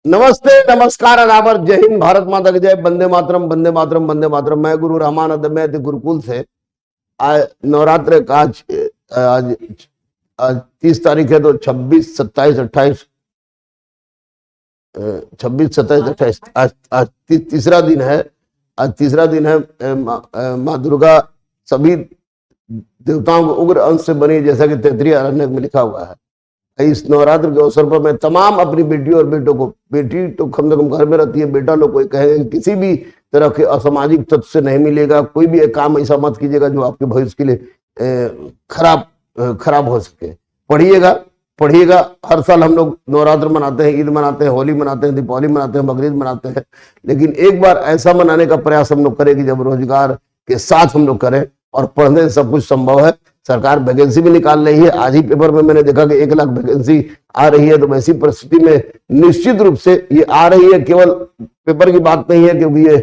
नमस्ते, नमस्कार, अनावर, जय हिंद, भारत माता की जय, वंदे मातरम, वंदे मातरम, वंदे मातरम। मैं गुरु रहमान अदम्य गुरुकुल से आज नवरात्र का आज आज 30 तारीख है, तो 26, 27, 28 26, 27, 28 आज तीसरा दिन है। आज तीसरा दिन है। माँ दुर्गा सभी देवताओं को उग्र अंश से बनी, जैसा कि तैतरीय अरण्यक में लिखा हुआ है। इस नवरात्र के अवसर पर मैं तमाम अपनी बेटी और बेटों को, बेटी तो कम से कम घर में रहती है, बेटा लोग कोई कहे किसी भी तरह के असामाजिक तत्व से नहीं मिलेगा, कोई भी एक काम ऐसा मत कीजिएगा जो आपके भविष्य के लिए खराब हो सके। पढ़िएगा। हर साल हम लोग नवरात्र मनाते हैं, ईद मनाते हैं, होली मनाते हैं, दीपावली मनाते हैं, बकरीद मनाते हैं, लेकिन एक बार ऐसा मनाने का प्रयास हम लोग करें कि जब रोजगार के साथ हम लोग करें, और पढ़ने से सब कुछ संभव है। सरकार वैकेंसी भी निकाल रही है। आज ही पेपर में मैंने देखा कि 1 लाख वैकेंसी आ रही है। तो वैसी परिस्थिति में निश्चित रूप से ये आ रही है, केवल पेपर की बात नहीं है, क्योंकि ये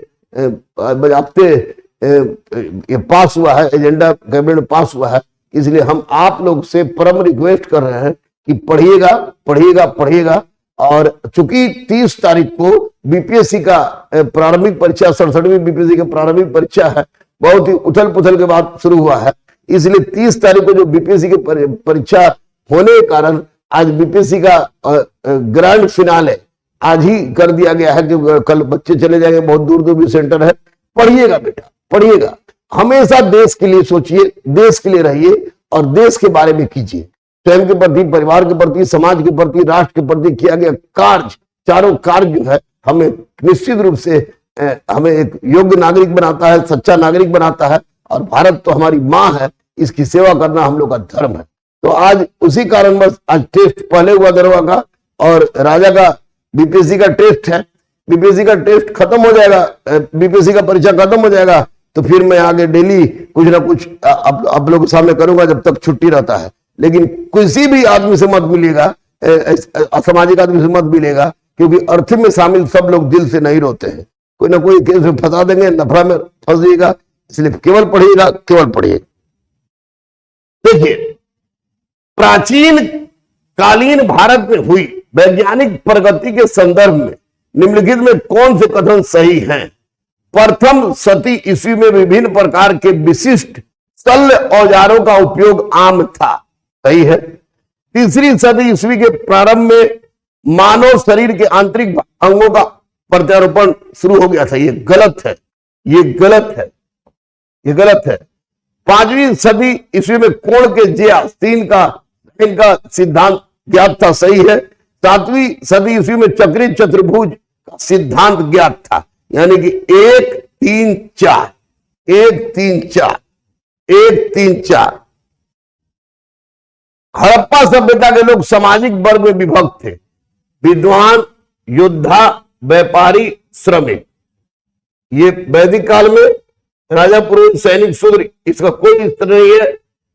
बजाते ये पास हुआ है, एजेंडा कैबिनेट में पास हुआ है। इसलिए हम आप लोग से परम रिक्वेस्ट कर रहे हैं कि पढ़िएगा। और चूंकि 30 तारीख को बीपीएससी का प्रारंभिक परीक्षा, 67वीं बीपीएससी की प्रारंभिक परीक्षा है, बहुत ही उथल पुथल के बाद शुरू हुआ है। इसलिए 30 तारीख को जो बीपीएससी की परीक्षा होने के कारण आज बीपीएससी का ग्रैंड फिनाले आज ही कर दिया गया है, कि कल बच्चे चले जाएंगे, बहुत दूर दूर भी सेंटर है। पढ़िएगा बेटा, पढ़िएगा। हमेशा देश के लिए सोचिए, देश के लिए रहिए और देश के बारे में कीजिए। स्वयं के प्रति, परिवार के प्रति, समाज के प्रति, राष्ट्र के प्रति किया गया कार्य, चारों कार्य जो है हमें निश्चित रूप से हमें एक योग्य नागरिक बनाता है, सच्चा नागरिक बनाता है। और भारत तो हमारी माँ है, इसकी सेवा करना हम लोग का धर्म है। तो आज उसी कारण बस आज टेस्ट पहले हुआ दरवा का, और राजा का बीपीएससी का टेस्ट है। बीपीएससी का टेस्ट खत्म हो जाएगा, बीपीएससी का परीक्षा खत्म हो जाएगा, तो फिर मैं आगे डेली कुछ ना कुछ आप लोगों के सामने करूंगा जब तक छुट्टी रहता है। लेकिन किसी भी आदमी से मत मिलेगा, असामाजिक आदमी से मत मिलेगा, क्योंकि अर्थ में शामिल सब लोग दिल से नहीं रोते हैं। कोई ना कोई केस में फंसा देंगे, नफरा में फंस जाएगा। इसलिए केवल पढ़िएगा। देखिए, प्राचीन कालीन भारत में हुई वैज्ञानिक प्रगति के संदर्भ में निम्नलिखित में कौन से कथन सही हैं? प्रथम शती ईस्वी में विभिन्न प्रकार के विशिष्ट शल्य औजारों का उपयोग आम था। सही है। तीसरी सदी ईस्वी के प्रारंभ में मानव शरीर के आंतरिक अंगों का प्रत्यारोपण शुरू हो गया था। ये गलत है। 5वीं सदी ईस्वी में कोण के ज्या तीन का सिद्धांत ज्ञात था। सही है। 7वीं सदी ईस्वी में चक्री चतुर्भुज का सिद्धांत ज्ञात था, यानी कि 1 3 4। हड़प्पा सभ्यता के लोग सामाजिक वर्ग में विभक्त थे: विद्वान, योद्धा, व्यापारी, श्रमिक। ये वैदिक काल में राजा, पुरोहित, सैनिक, शूद्र, इसका कोई स्तर नहीं है।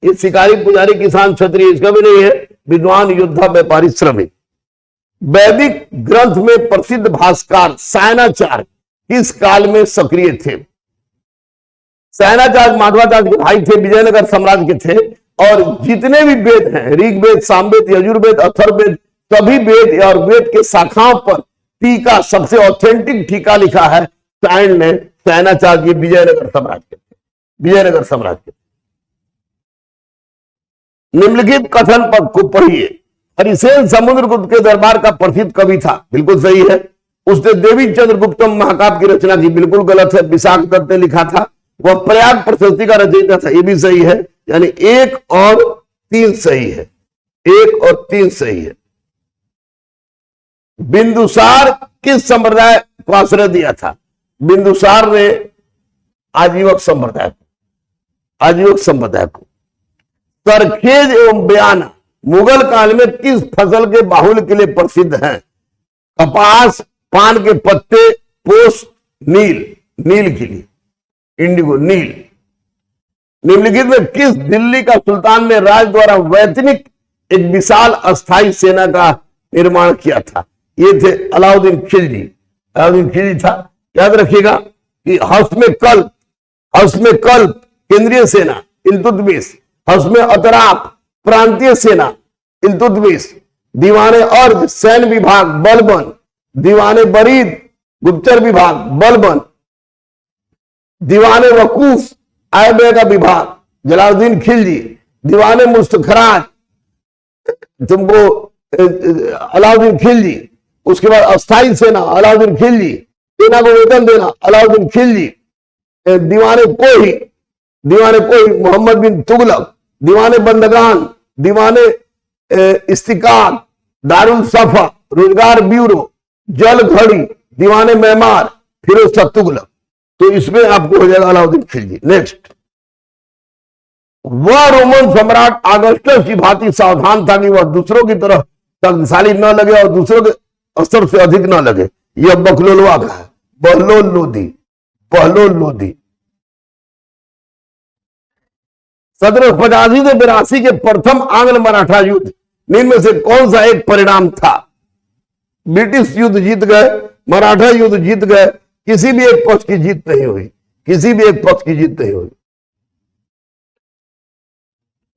ये शिकारी, पुजारी, किसान, क्षत्रिय, इसका भी नहीं है। विद्वान, योद्धा, व्यापारी, श्रमिक। वैदिक ग्रंथ में प्रसिद्ध भाष्यकार सायणाचार्य किस काल में सक्रिय थे? सायणाचार्य माधवाचार्य के भाई थे, विजयनगर साम्राज्य के थे। और जितने भी वेद हैं, ऋग्वेद, सामवेद, यजुर्वेद, अथर्ववेद, सभी वेद और वेद के शाखाओं पर टीका, सबसे ऑथेंटिक टीका लिखा है सायण ने। सायणाचार्य विजयनगर साम्राज्य के। निम्नलिखित कथन पर को पढ़िए। हरिसेन समुद्रगुप्त के दरबार का प्रसिद्ध कवि था। बिल्कुल सही है। उसने देवी चंद्रगुप्तम महाकाव्य की रचना की। बिल्कुल गलत है। विशाख दत्त ने लिखा था। वह प्रयाग प्रशस्ति का रचयिता था। यह भी सही है। यानी 1 और 3 सही है। 1 और 3 सही है। बिंदुसार किस संप्रदाय को आश्रय दिया था? बिंदुसार ने आजीवक संप्रदाय को। सरखेज एवं बयाना मुगल काल में किस फसल के बाहुल्य के लिए प्रसिद्ध हैं? कपास, पान के पत्ते, पोस्त, नील के लिए, इंडिगो, नील। निम्नलिखित में किस दिल्ली का सुल्तान ने राज द्वारा वैतनिक एक विशाल अस्थायी सेना का निर्माण किया था? ये थे अलाउद्दीन खिलजी था। याद रखिएगा कि हस्म कल्प केंद्रीय सेना इल्तुतमिश, हस्म अतराफ प्रांतीय सेना इल्तुतमिश, दीवाने अर्ध सैन्य विभाग बलबन, दीवाने बरीद गुप्तचर विभाग बलबन, दीवाने वकूफ आयबे का विभाग जलालुद्दीन खिलजी, दीवाने मुस्तखराज तुमको अलाउद्दीन खिलजी, उसके बाद अस्थाई सेना अलाउद्दीन खिलजी, सेना को वेतन देना अलाउद्दीन खिलजी, दीवाने कोही मोहम्मद बिन तुगलक, दीवाने बंदगान, दीवाने इस्तिकात, दारुल सफा, रोजगार ब्यूरो, जल घड़ी, दीवाने मेमार, फिरोज शाह तुगलक। तो इसमें आपको हो जाएगा अलाउद्दीन खिलजी। नेक्स्ट, वह रोमन सम्राट अगस्टस की भांति सावधान था कि वह दूसरों की तरह शक्तिशाली न लगे और दूसरों के स्तर से अधिक न लगे। यह बकलोलवा का है, बहलोल लोधी। 1785 से 82 के प्रथम आंग्ल मराठा युद्ध निम्न में से कौन सा एक परिणाम था? ब्रिटिश युद्ध जीत गए, मराठा युद्ध जीत गए, किसी भी एक पक्ष की जीत नहीं हुई।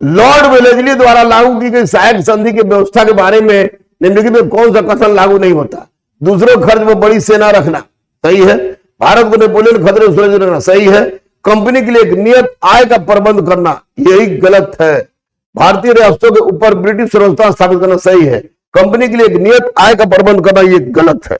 लॉर्ड वेलेस्ली द्वारा लागू की गई सहायक संधि की व्यवस्था के बारे में निम्नलिखित में कौन सा कथन लागू नहीं होता? दूसरों खर्च में बड़ी सेना रखना, सही है। भारत को नेपोलियन खतरे से सुरक्षित रखना, सही है। कंपनी के लिए एक नियत आय का प्रबंध करना, यही गलत है। भारतीय रियासतों के ऊपर ब्रिटिश स्वतंत्रता स्थापित करना, सही है। कंपनी के लिए एक नियत आय का प्रबंध करना, यह गलत है।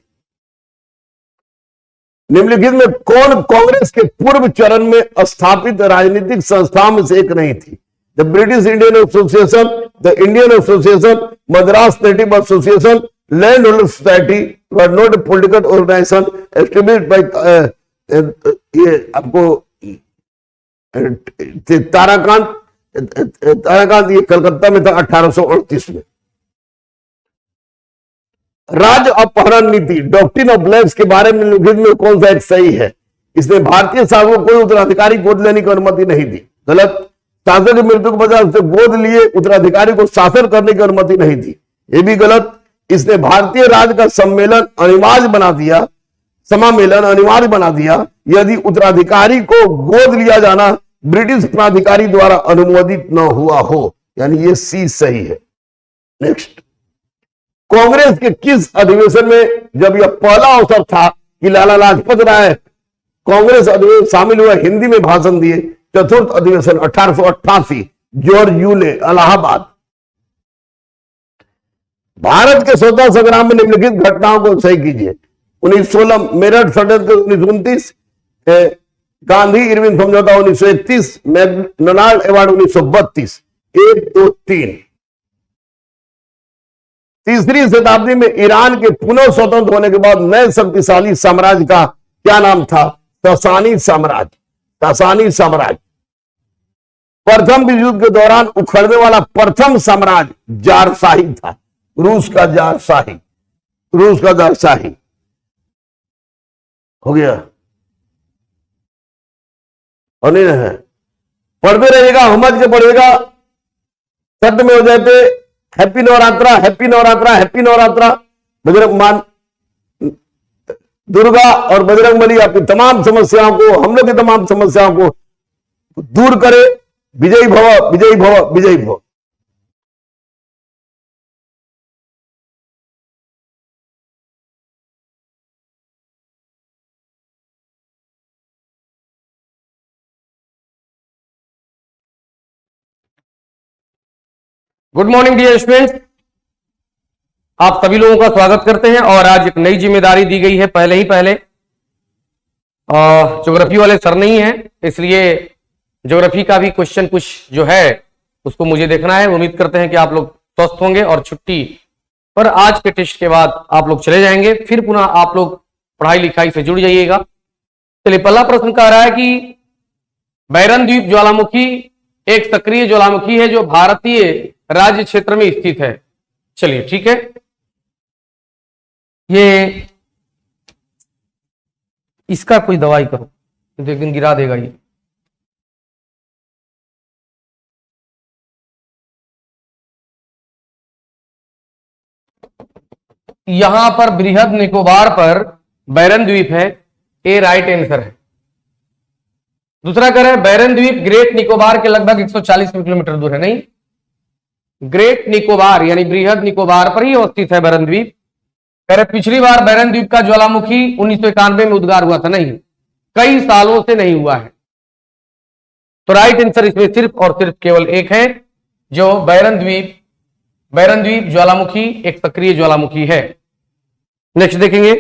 निम्नलिखित में कौन कांग्रेस के पूर्व चरण में स्थापित राजनीतिक संस्थाओं में से एक नहीं थी? The British Indian association, the Indian association, Madras native association, land holder society were not political organisation established by ये आपको ताराकांत ये कलकत्ता में था 1838 में। राज्य अपहरण नीति डॉक्ट्रिन ऑफ लैंड्स के बारे में लिखित में कौन सा एक सही है? इसने भारतीय शासकों को कोई उत्तराधिकारी गोद लेने की अनुमति नहीं दी, गलत। शासक की मृत्यु के बाद उससे गोद लिए उत्तराधिकारी को शासन करने की अनुमति नहीं दी, ये भी गलत। इसने भारतीय राज्य का समामेलन अनिवार्य बना दिया यदि उत्तराधिकारी को गोद लिया जाना ब्रिटिश प्राधिकारी द्वारा अनुमोदित न हुआ हो, यानी ये सी सही है। नेक्स्ट, कांग्रेस के किस अधिवेशन में जब यह पहला अवसर था कि लाला लाजपत राय कांग्रेस अधिवेशन शामिल हुआ, हिंदी में भाषण दिए? चतुर्थ अधिवेशन 1888, जॉर्ज यूले, इलाहाबाद। भारत के स्वतंत्रता संग्राम में निम्नलिखित घटनाओं को सही कीजिए। 1916 मेरठ षड्यंत्र, 1929 गांधी इरविन समझौता, 1931 मैकडॉनल्ड अवार्ड, 1932। 1 2 3। तीसरी शताब्दी में ईरान के पुनः स्वतंत्र होने के बाद नए शक्तिशाली साम्राज्य का क्या नाम था? सासानी साम्राज्य। प्रथम विश्व युद्ध के दौरान उखड़ने वाला प्रथम साम्राज्य जारशाही था, रूस का जारशाही हो गया। और नहीं है, पढ़ते रहिएगा, हमज के पढ़ेगा, शब्द में हो जाते हैप्पी नवरात्रा। बजरंग मान दुर्गा और बजरंग बली आपकी तमाम समस्याओं को, हम लोग की तमाम समस्याओं को दूर करे। विजयी भव। गुड मॉर्निंग डियर स्टूडेंट्स, आप सभी लोगों का स्वागत करते हैं। और आज एक नई जिम्मेदारी दी गई है। पहले ज्योग्राफी वाले सर नहीं है, इसलिए ज्योग्राफी का भी क्वेश्चन कुछ जो है उसको मुझे देखना है। उम्मीद करते हैं कि आप लोग स्वस्थ होंगे और छुट्टी पर आज के टेस्ट के बाद आप लोग चले जाएंगे, फिर पुनः आप लोग पढ़ाई लिखाई से जुड़ जाइएगा। चलिए, पहला प्रश्न कह रहा है कि बैरन द्वीप ज्वालामुखी एक सक्रिय ज्वालामुखी है जो भारतीय राज्य क्षेत्र में स्थित है। चलिए ठीक है, ये इसका कोई दवाई करो, तो एक दिन गिरा देगा ये। यहां पर बृहद निकोबार पर बैरन द्वीप है, ए राइट आंसर है। दूसरा कह रहे हैं बैरन द्वीप ग्रेट निकोबार के लगभग 140 किलोमीटर दूर है। नहीं, ग्रेट निकोबार यानी बृहद निकोबार पर ही अवस्थित है बैरन द्वीप। कह रहे पिछली बार बैरन द्वीप का ज्वालामुखी 1991 में उद्गार हुआ था। नहीं, कई सालों से नहीं हुआ है। तो राइट आंसर इसमें सिर्फ और सिर्फ केवल एक है, जो बैरन द्वीप ज्वालामुखी एक सक्रिय ज्वालामुखी है। नेक्स्ट देखेंगे,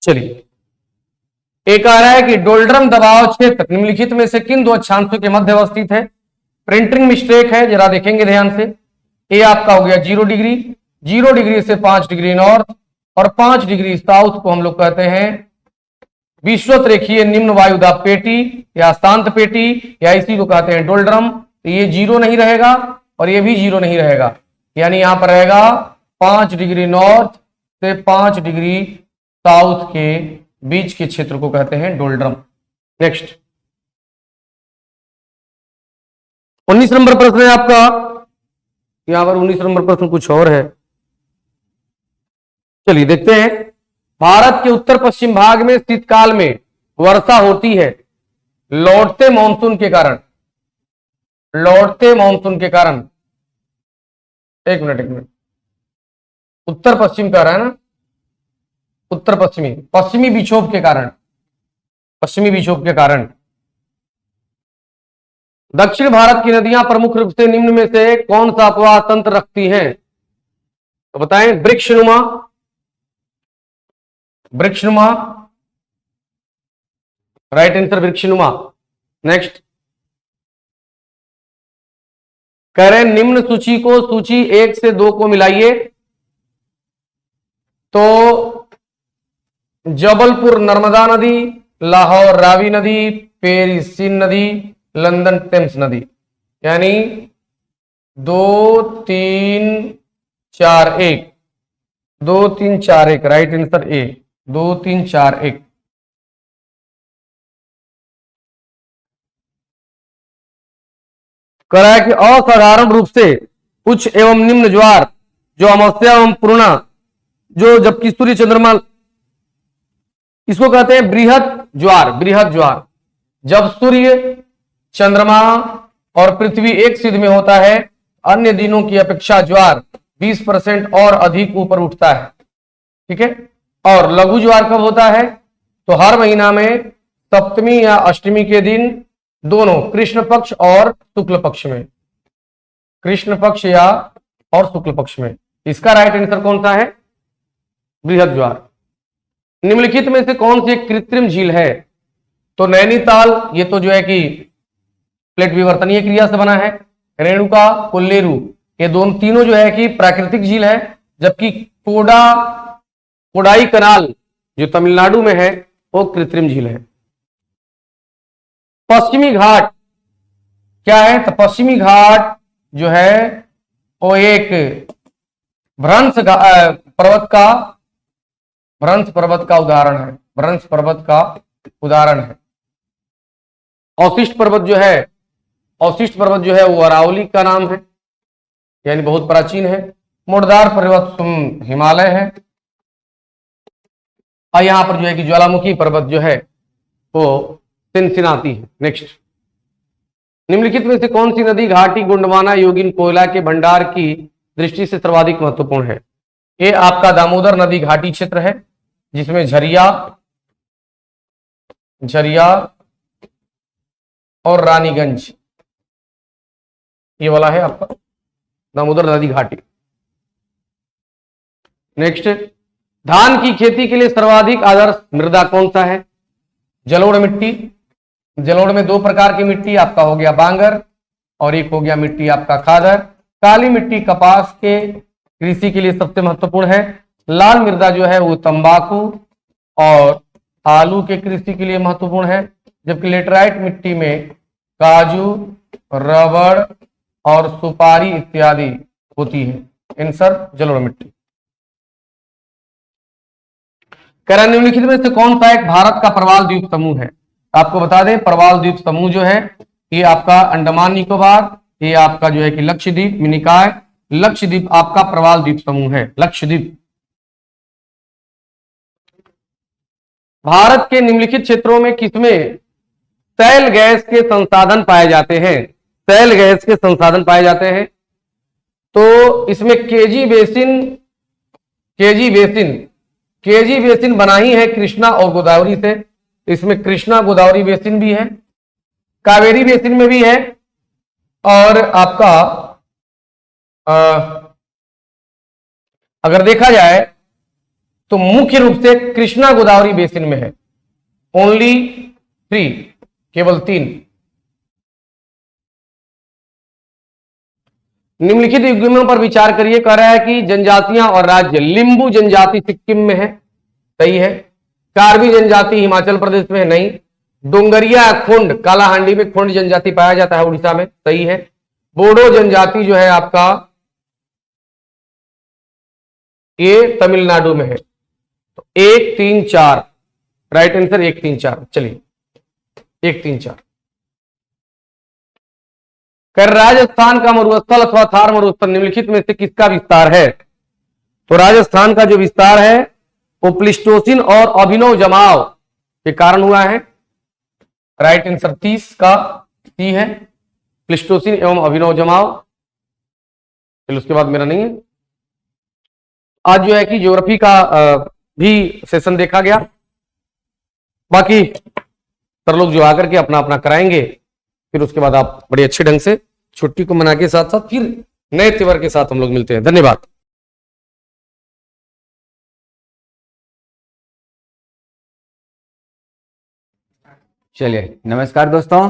चलिए एक आ रहा है कि डोल्ड्रम दबाव क्षेत्र निम्नलिखित में से किन दो अक्षांशों के मध्य अवस्थित है। प्रिंटिंग मिस्टेक है, जरा देखेंगे ध्यान से। ए आपका हो गया 0 डिग्री, 0 डिग्री से 5 डिग्री नॉर्थ और 5 डिग्री साउथ को हम लोग कहते हैं विश्वत रेखीय निम्न वायुदाब पेटी या शांत पेटी, या इसी को कहते हैं डोल्ड्रम। तो ये 0 नहीं रहेगा और ये भी 0 नहीं रहेगा, यानी यहां पर रहेगा 5 डिग्री नॉर्थ से 5 डिग्री साउथ के बीच के क्षेत्र को कहते हैं डोल्ड्रम। नेक्स्ट 19 नंबर प्रश्न है आपका, यहां पर 19 नंबर प्रश्न कुछ और है। चलिए देखते हैं। भारत के उत्तर पश्चिम भाग में शीतकाल में वर्षा होती है लौटते मानसून के कारण। लौटते मानसून के कारण, एक मिनट, उत्तर पश्चिम कह रहा है ना, उत्तर पश्चिमी, पश्चिमी विक्षोभ के कारण, पश्चिमी विक्षोभ के कारण। दक्षिण भारत की नदियां प्रमुख रूप से निम्न में से कौन सा अपवाह तंत्र रखती हैं? तो बताएं। वृक्षनुमा, वृक्षनुमा, राइट आंसर वृक्षनुमा। नेक्स्ट कह रहे हैं निम्न सूची को सूची 1 से 2 को मिलाइए। तो जबलपुर नर्मदा नदी, लाहौर रावी नदी, पेरिस सीन नदी, लंदन टेम्स नदी, यानी 2 3 4 1, 2 3 4 1, राइट आंसर ए 2 3 4 1। करा कि असाधारण रूप से उच्च एवं निम्न ज्वार जो अमावस्या एवं पूर्णा, जो जबकि सूर्य चंद्रमा, इसको कहते हैं बृहद ज्वार। बृहद ज्वार जब सूर्य चंद्रमा और पृथ्वी एक सिध में होता है, अन्य दिनों की अपेक्षा ज्वार 20% और अधिक ऊपर उठता है। ठीक है। और लघु ज्वार कब होता है? तो हर महीना में सप्तमी या अष्टमी के दिन, दोनों कृष्ण पक्ष और शुक्ल पक्ष में, कृष्ण पक्ष या और शुक्ल पक्ष में। इसका राइट आंसर कौन सा है? बृहद ज्वार। निम्नलिखित में से कौन सी एक कृत्रिम झील है? तो नैनीताल, ये तो जो है कि प्लेट विवर्तनीय क्रिया से बना है। रेणुका, कोल्लेरू, ये दोनों तीनों जो है कि प्राकृतिक झील है, जबकि कोडाई कनाल जो तमिलनाडु में है वो कृत्रिम झील है। पश्चिमी घाट क्या है? तो पश्चिमी घाट जो है वो एक भ्रंश पर्वत का उदाहरण है। भ्रंश पर्वत का उदाहरण है। अवशिष्ट पर्वत जो है, अवशिष्ट पर्वत जो है वो अरावली का नाम है, यानी बहुत प्राचीन है। मुर्दार पर्वत हिमालय है। और यहां पर जो है कि ज्वालामुखी पर्वत जो है वो सिनसिनाती है। नेक्स्ट निम्नलिखित में से कौन सी नदी घाटी गोंडवाना योगिन कोयला के भंडार की दृष्टि से सर्वाधिक महत्वपूर्ण है? ये आपका दामोदर नदी घाटी क्षेत्र है, जिसमें झरिया और रानीगंज ये वाला है आपका दामोदर नदी घाटी। नेक्स्ट धान की खेती के लिए सर्वाधिक आदर्श मृदा कौन सा है? जलोढ़ मिट्टी। जलोढ़ में 2 प्रकार की मिट्टी, आपका हो गया बांगर और एक हो गया मिट्टी आपका खादर। काली मिट्टी कपास के कृषि के लिए सबसे महत्वपूर्ण है। लाल मृदा जो है वो तंबाकू और आलू के कृषि के लिए महत्वपूर्ण है, जबकि लेटराइट मिट्टी में काजू, रबड़ और सुपारी इत्यादि होती है। आंसर जलोढ़ मिट्टी। कह निम्नलिखित में से कौन सा एक भारत का प्रवाल द्वीप समूह है? आपको बता दें प्रवाल द्वीप समूह जो है ये आपका अंडमान निकोबार, ये आपका जो है कि लक्षद्वीप मिनिकॉय, लक्षद्वीप आपका प्रवाल द्वीप समूह है। लक्षद्वीप। भारत के निम्नलिखित क्षेत्रों में किसमें तैल गैस के संसाधन पाए जाते हैं? तैल गैस के संसाधन पाए जाते हैं। तो इसमें केजी बेसिन बना ही है कृष्णा और गोदावरी से। इसमें कृष्णा गोदावरी बेसिन भी है, कावेरी बेसिन में भी है, और आपका अगर देखा जाए तो मुख्य रूप से कृष्णा गोदावरी बेसिन में है। ओनली 3, केवल 3। निम्नलिखित युग्मों पर विचार करिए। कह रहा है कि जनजातियां और राज्य, लिंबू जनजाति सिक्किम में है, सही है। कार्बी जनजाति हिमाचल प्रदेश में है, नहीं। डोंगरिया खुंड कालाहांडी में खुंड जनजाति पाया जाता है, उड़ीसा में, सही है। बोडो जनजाति जो है आपका ये तमिलनाडु में है। तो 1 3 4 राइट आंसर 1 3 4। चलिए 1 3 4। कर राजस्थान का मरुस्थल अथवा थार मरुस्थल निम्नलिखित में से किसका विस्तार है? तो राजस्थान का जो विस्तार है वो प्लिस्टोसिन और अभिनव जमाव के कारण हुआ है। राइट आंसर 30 का सी है, प्लिस्टोसिन एवं अभिनव जमाव। चलो उसके बाद मेरा नहीं है। आज जो है कि ज्योग्राफी का भी सेशन देखा गया। बाकी सर लोग जो आकर के अपना अपना कराएंगे, फिर उसके बाद आप बड़े अच्छे ढंग से छुट्टी को मना के साथ साथ फिर नए त्योहार के साथ हम लोग मिलते हैं। धन्यवाद। चलिए नमस्कार दोस्तों,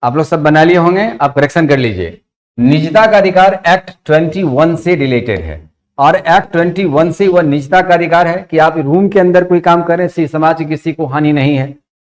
आप लोग सब बना लिए होंगे, आप करेक्शन कर लीजिए। निजता का अधिकार एक्ट 21 से रिलेटेड है, और एक्ट 21 से वह निजता का अधिकार है कि आप रूम के अंदर कोई काम करें, समाज की किसी को हानि नहीं है,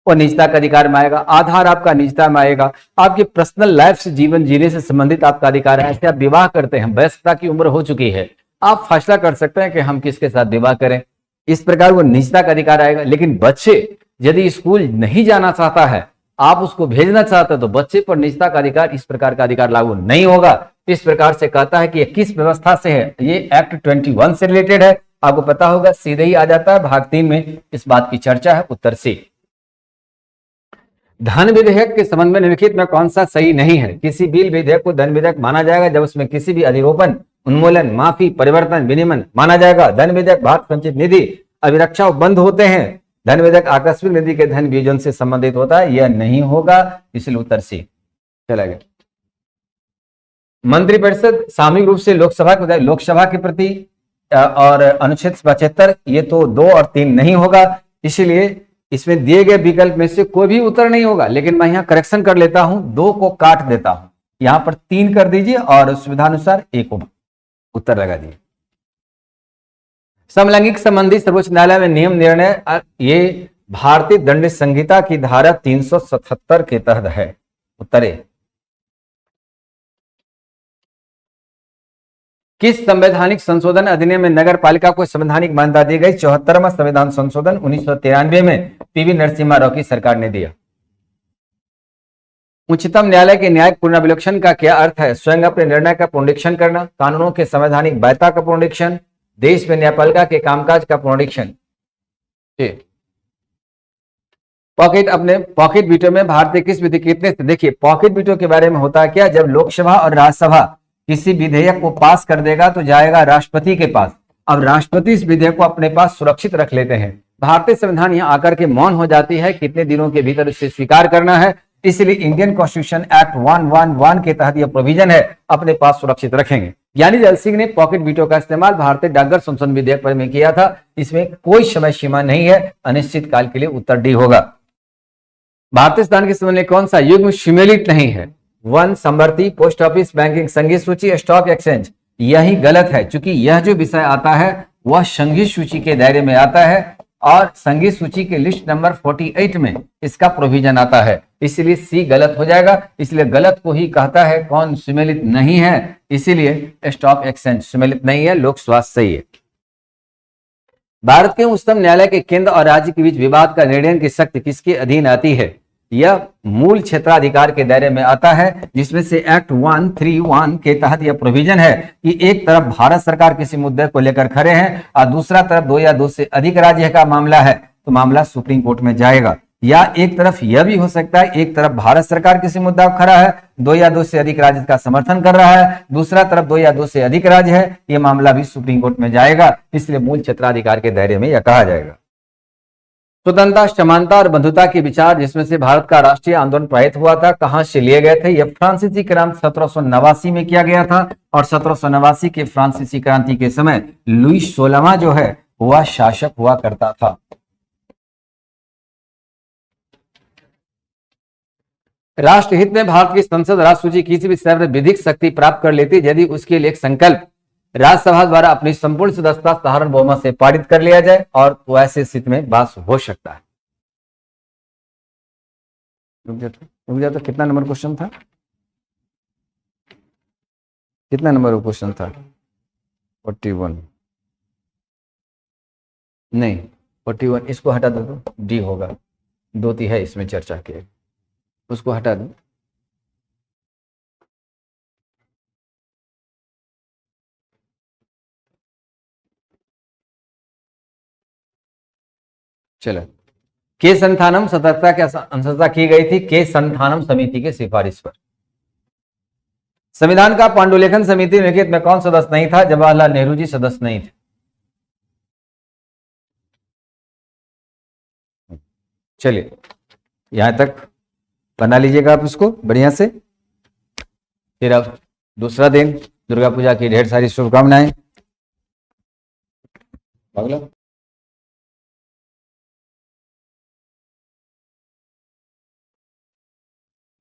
वो निजता का अधिकार में आएगा। आधार आपका निजता में आएगा। आपके पर्सनल लाइफ से, जीवन जीने से संबंधित आपका अधिकार है। ऐसे आप विवाह करते हैं, वयस्कता की उम्र हो चुकी है, आप फैसला कर सकते हैं कि हम किसके साथ विवाह करें, इस प्रकार वो निजता का अधिकार आएगा। लेकिन बच्चे यदि स्कूल नहीं जाना चाहता है, आप उसको भेजना चाहते हैं, तो बच्चे पर निजता का अधिकार, इस प्रकार का अधिकार लागू नहीं होगा। इस प्रकार से कहता है कि ये किस व्यवस्था से है, ये एक्ट 21 से रिलेटेड है। आपको पता होगा, सीधे ही आ जाता है भाग 3 में इस बात की चर्चा है। उत्तर सी। धन विधेयक के संबंध में निम्नलिखित में कौन सा सही नहीं है? किसी बिल विधेयक को धन विधेयक माना जाएगा जब उसमें किसी भी अधिरोपण, उन्मूलन, माफी, परिवर्तन, विनिमय माना जाएगा। धन विधेयक भारत संचित निधि अभिरक्षा बंद होते हैं। धन विधेयक आकस्मिक निधि के धन वियोजन से संबंधित होता है, यह नहीं होगा, इसलिए उत्तर सी। चला गया। मंत्रिपरिषद सामूहिक रूप से लोकसभा के प्रति और अनुच्छेद 75 ये तो 2 और 3 नहीं होगा, इसलिए इसमें दिए गए विकल्प में से कोई भी उत्तर नहीं होगा। लेकिन मैं यहां करेक्शन कर लेता हूं, 2 को काट देता हूं, यहां पर 3 कर दीजिए और सुविधानुसार 1 उत्तर लगा दीजिए। समलैंगिक संबंधी सर्वोच्च न्यायालय में नियम निर्णय, ये भारतीय दंड संहिता की धारा 377 के तहत है। उत्तर ए। किस संवैधानिक संशोधन अधिनियम में नगर पालिका को संवैधानिक मान्यता दी गई? 74वां संविधान संशोधन 1993 में पीवी नरसिम्हा राव की सरकार ने दिया। उच्चतम न्यायालय के न्यायिक पुनर्विलोकन का क्या अर्थ है? स्वयं अपने निर्णय का पुनरीक्षण करना, कानूनों के संवैधानिक वैधता का पुनरीक्षण, देश में न्यायपालिका के कामकाज का पुनरीक्षण। पॉकेट वीटो में भारतीय किस विधि कितने? देखिए, पॉकेट वीटो के बारे में होता है क्या, जब लोकसभा और राज्यसभा किसी विधेयक को पास कर देगा तो जाएगा राष्ट्रपति के पास। अब राष्ट्रपति इस विधेयक को अपने पास सुरक्षित रख लेते हैं। भारतीय संविधान यहां आकर के मौन हो जाती है, कितने दिनों के भीतर इसे स्वीकार करना है। इसलिए इंडियन कॉन्स्टिट्यूशन एक्ट 111 के तहत यह प्रोविजन है, अपने पास सुरक्षित रखेंगे। यानी जल सिंह ने पॉकेट वीटो का इस्तेमाल भारतीय डाकघर संशोधन विधेयक पर में किया था। इसमें कोई समय सीमा नहीं है, अनिश्चित काल के लिए उत्तर डी होगा। भारतीय संविधान के संबंध में कौन सा युग्म सम्मिलित नहीं है? 1 समवर्ती, पोस्ट ऑफिस, बैंकिंग, संघीय सूची, स्टॉक एक्सचेंज। यही गलत है, क्योंकि यह जो विषय आता है वह संघीय सूची के दायरे में आता है, और संघीय सूची के लिस्ट नंबर 48 में इसका प्रोविजन आता है, इसलिए सी गलत हो जाएगा। इसलिए गलत को ही कहता है कौन सम्मिलित नहीं है, इसीलिए स्टॉक एक्सचेंज सम्मिलित नहीं है। लोक स्वास्थ्य सही है। भारत के उच्चतम न्यायालय के केंद्र और राज्य के बीच विवाद का निर्णय की शक्ति किसके अधीन आती है? यह मूल क्षेत्राधिकार के दायरे में आता है, जिसमें से एक्ट 131 के तहत यह प्रोविजन है कि एक तरफ भारत सरकार किसी मुद्दे को लेकर खड़े हैं और दूसरा तरफ 2 या 2 से अधिक राज्य का मामला है, तो मामला सुप्रीम कोर्ट में जाएगा। या एक तरफ यह भी हो सकता है, एक तरफ भारत सरकार किसी मुद्दा पर खड़ा है, 2 या 2 से अधिक राज्य का समर्थन कर रहा है, दूसरा तरफ 2 या 2 से अधिक राज्य है, यह मामला भी सुप्रीम कोर्ट में जाएगा, इसलिए मूल क्षेत्राधिकार के दायरे में यह कहा जाएगा। स्वतंत्रता, समानता और बंधुता के विचार जिसमें से भारत का राष्ट्रीय आंदोलन प्रहित हुआ था, कहां से लिए गए थे? यह फ्रांसीसी क्रांति 1789 में किया गया था और 1789 के फ्रांसीसी क्रांति के समय लुईस 16वां जो है वह शासक हुआ करता था। राष्ट्रहित में भारत की संसद राष्ट्रसूची किसी भी समय विधिक शक्ति प्राप्त कर लेती यदि उसके लिए एक संकल्प राज्यसभा द्वारा अपनी संपूर्ण सदस्यता साधारण बहुमत से पारित कर लिया जाए, और वैसे स्थिति में पास हो सकता है। रुक जा तो कितना नंबर क्वेश्चन था? कितना नंबर क्वेश्चन था? 41 नहीं 41, इसको हटा दो तो डी होगा, 2 है इसमें चर्चा के, उसको हटा दो। चलो, के संथानम सतर्कता की अनुशंसा की गई थी के संथानम समिति की सिफारिश पर। संविधान का पांडुलेखन समिति लिखित में कौन सदस्य नहीं था? जवाहरलाल नेहरू जी सदस्य नहीं थे। चलिए यहां तक बना लीजिएगा आप इसको बढ़िया से। फिर अब दूसरा दिन, दुर्गा पूजा की ढेर सारी शुभकामनाएं। अगला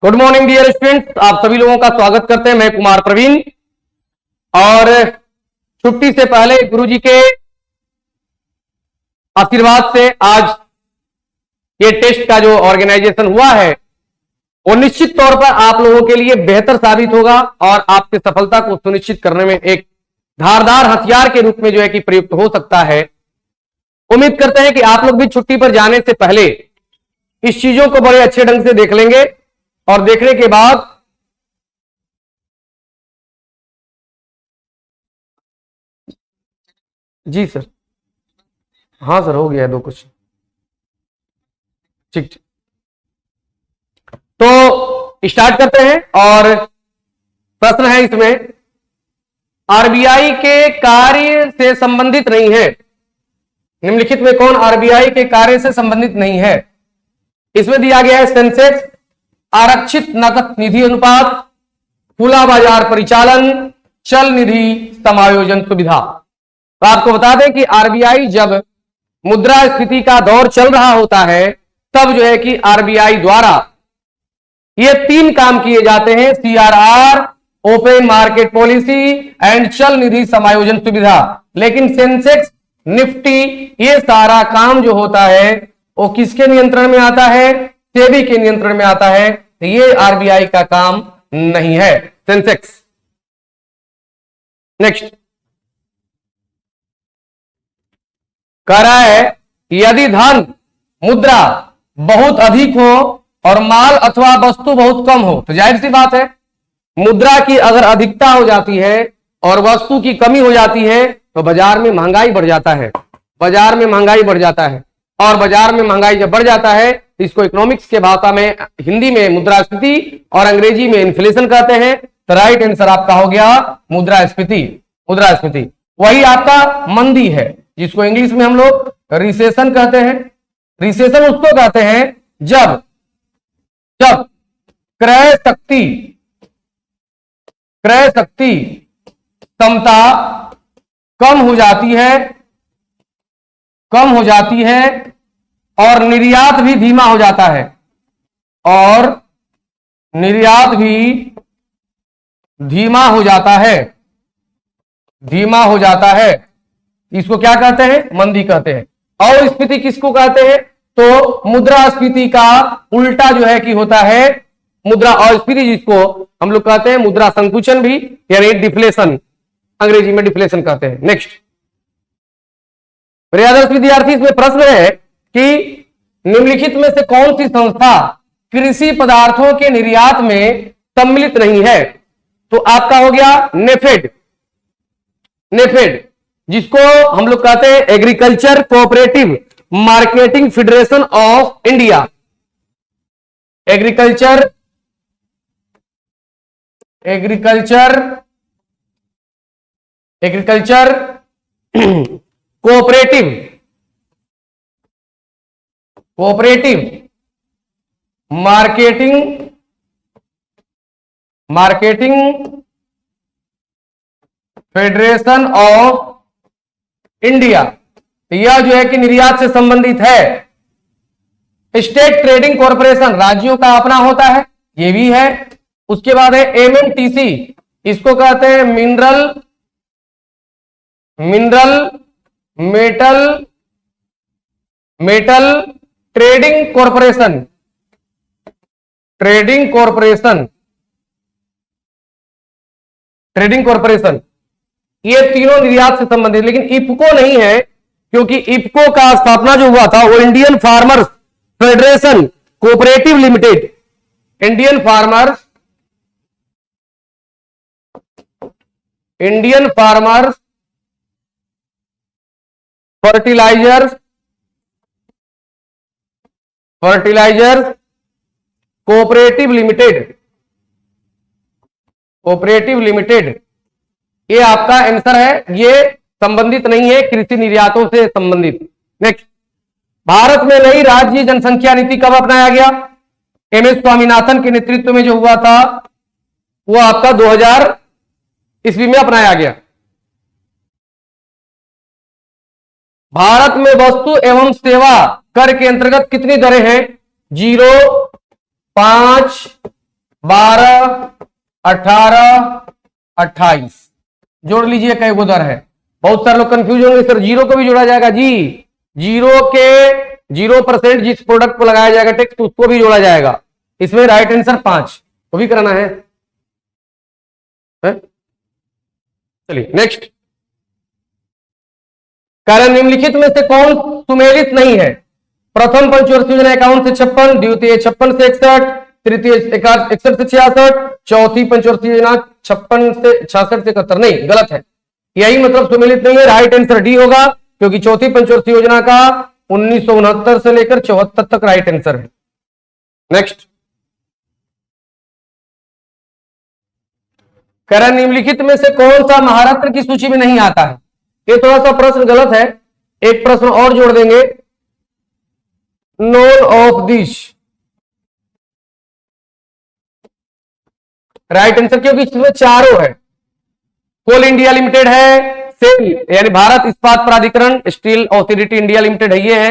गुड मॉर्निंग डियर स्टूडेंट्स, आप सभी लोगों का स्वागत करते हैं। मैं कुमार प्रवीण, और छुट्टी से पहले गुरुजी के आशीर्वाद से आज ये टेस्ट का जो ऑर्गेनाइजेशन हुआ है वो निश्चित तौर पर आप लोगों के लिए बेहतर साबित होगा और आपकी सफलता को सुनिश्चित करने में एक धारदार हथियार के रूप में जो है कि प्रयुक्त हो सकता है। उम्मीद करते हैं कि आप लोग भी छुट्टी पर जाने से पहले इस चीजों को बड़े अच्छे ढंग से देख लेंगे, और देखने के बाद जी सर, हाँ सर हो गया है 2 कुछ, ठीक। तो स्टार्ट करते हैं, और प्रश्न है इसमें, आरबीआई के कार्य से संबंधित नहीं है, निम्नलिखित में कौन आरबीआई के कार्य से संबंधित नहीं है? इसमें दिया गया है सेंसेक्स, आरक्षित नकद निधि अनुपात, खुला बाजार परिचालन, चल निधि समायोजन सुविधा। तो आपको बता दें कि आरबीआई जब मुद्रास्फीति का दौर चल रहा होता है तब जो है कि आरबीआई द्वारा ये 3 काम किए जाते हैं, CRR, open market policy and चल निधि समायोजन सुविधा। लेकिन सेंसेक्स, निफ्टी, ये सारा काम जो होता है वो किसके नियंत्रण में आता है? सेबी के नियंत्रण में आता है। तो ये आरबीआई का काम नहीं है सेंसेक्स। नेक्स्ट कह रहा है यदि धन मुद्रा बहुत अधिक हो और माल अथवा वस्तु बहुत कम हो, तो जाहिर सी बात है मुद्रा की अगर अधिकता हो जाती है और वस्तु की कमी हो जाती है तो बाजार में महंगाई बढ़ जाता है, बाजार में महंगाई बढ़ जाता है। और बाजार में महंगाई जब बढ़ जाता है तो इसको इकोनॉमिक्स के भाषा में, हिंदी में मुद्रास्फीति और अंग्रेजी में इन्फ्लेशन कहते हैं। तो राइट आंसर आपका हो गया मुद्रास्फीति। मुद्रास्फीति वही आपका मंदी है, जिसको इंग्लिश में हम लोग रिसेशन कहते हैं। रिसेशन उसको कहते हैं जब क्रय शक्ति क्षमता कम हो जाती है और निर्यात भी धीमा हो जाता है, और निर्यात भी धीमा हो जाता है। इसको क्या कहते हैं? मंदी कहते हैं। और स्फीति किसको कहते हैं? तो मुद्रास्फीति का उल्टा जो है कि होता है मुद्रा अस्फीति, जिसको हम लोग कहते हैं मुद्रा संकुचन भी, यानी डिफ्लेशन, अंग्रेजी में डिफ्लेशन कहते हैं। नेक्स्ट प्रियदर्श विद्यार्थी, इसमें प्रश्न है कि निम्नलिखित में से कौन सी संस्था कृषि पदार्थों के निर्यात में सम्मिलित नहीं है? तो आपका हो गया नेफेड, जिसको हम लोग कहते हैं agriculture cooperative marketing federation of India. Agriculture cooperative marketing federation of India, यह जो है कि निर्यात से संबंधित है। स्टेट ट्रेडिंग कॉरपोरेशन, राज्यों का अपना होता है, ये भी है। उसके बाद है एमएमटीसी, इसको कहते हैं मिनरल मेटल ट्रेडिंग कॉरपोरेशन, ये तीनों निर्यात से संबंधित। लेकिन इफको नहीं है, क्योंकि इफको का स्थापना जो हुआ था वो Indian farmers federation cooperative limited, Indian farmers fertilisers cooperative limited, ये आपका आंसर है। ये संबंधित नहीं है कृषि निर्यातों से संबंधित। नेक्स्ट, भारत में नई राज्य जनसंख्या नीति कब अपनाया गया? एमएस स्वामीनाथन के नेतृत्व में जो हुआ था वो आपका 2000 ईस्वी में अपनाया गया। भारत में वस्तु एवं सेवा कर के अंतर्गत कितनी दरें हैं? 0, 5, 12, 18, 28। जोड़ लीजिए कई गो दर है। बहुत सारे लोग कंफ्यूज होंगे, सर 0 को भी जोड़ा जाएगा जी। 0% जिस प्रोडक्ट पर लगाया जाएगा टैक्स, उसको भी जोड़ा जाएगा। इसमें राइट आंसर 5 वो भी कराना है। चलिए नेक्स्ट, कारण निम्नलिखित में से कौन सुमेलित नहीं है? प्रथम पंचवर्षीय योजना 51 से 56, द्वितीय 56 से 61, तृतीय 61 से 66, चौथी पंचवर्षीय योजना 56 से 66 से 71। नहीं, गलत है। यही मतलब सुमेलित नहीं है। राइट आंसर डी होगा, क्योंकि चौथी पंचवर्षीय योजना का 1969 से लेकर 74 तक राइट आंसर है। नेक्स्ट, कारण निम्नलिखित में से कौन सा महाराष्ट्र की सूची में नहीं आता है? ये थोड़ा सा प्रश्न गलत है, एक प्रश्न और जोड़ देंगे। Known of this, right answer, क्योंकि इसमें चारों है। कोल इंडिया लिमिटेड है, सेल यानी भारत इस्पात प्राधिकरण, स्टील अथॉरिटी इंडिया लिमिटेड है, ये है।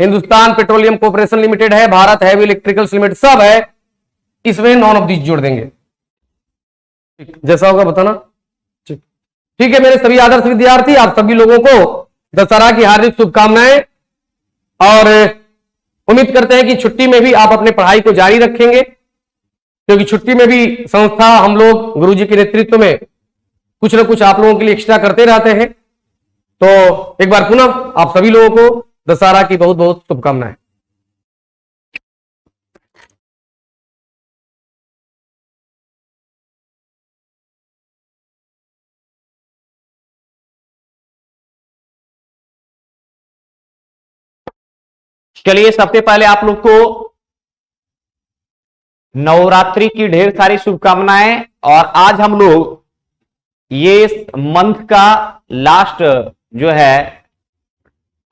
हिंदुस्तान पेट्रोलियम कॉर्पोरेशन लिमिटेड है, भारत हैवी इलेक्ट्रिकल्स लिमिटेड, सब है। इसमें नॉन ऑफ दिस जोड़ देंगे, जैसा होगा बताना। ठीक है मेरे सभी आदर्श विद्यार्थी, आप सभी लोगों को दशहरा की हार्दिक शुभकामनाएं, और उम्मीद करते हैं कि छुट्टी में भी आप अपने पढ़ाई को जारी रखेंगे, क्योंकि छुट्टी में भी संस्था हम लोग गुरुजी के नेतृत्व में कुछ न कुछ आप लोगों के लिए एक्स्ट्रा करते रहते हैं। तो एक बार पुनः आप सभी लोगों को दशहरा की बहुत बहुत शुभकामनाएं। चलिए, सबसे पहले आप लोग को नवरात्रि की ढेर सारी शुभकामनाएं। और आज हम लोग ये मंथ का लास्ट जो है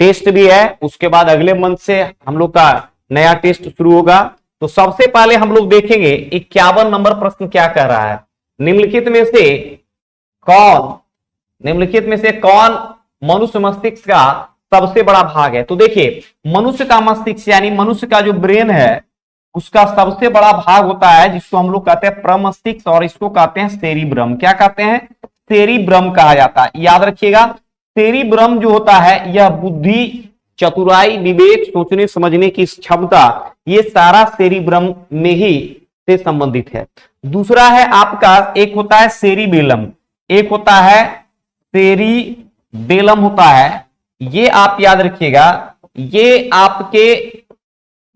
टेस्ट भी है, उसके बाद अगले मंथ से हम लोग का नया टेस्ट शुरू होगा। तो सबसे पहले हम लोग देखेंगे 51 नंबर प्रश्न क्या कह रहा है। निम्नलिखित में से कौन मनुष्य मस्तिष्क का सबसे बड़ा भाग है? तो देखिए, मनुष्य का मस्तिष्क यानी मनुष्य का जो ब्रेन है उसका सबसे बड़ा भाग होता है जिसको हम लोग कहते हैं प्रमस्तिष्क, और इसको कहते हैं सेरिब्रम। क्या कहते हैं? सेरिब्रम कहा जाता है। याद रखिएगा, सेरिब्रम जो होता है यह बुद्धि, चतुराई, विवेक, सोचने समझने की क्षमता, ये सारा सेरिब्रम में ही से संबंधित है। दूसरा है आपका, एक होता है सेरिबेलम, एक होता है सेरिबेलम होता है। ये आप याद रखिएगा, ये आपके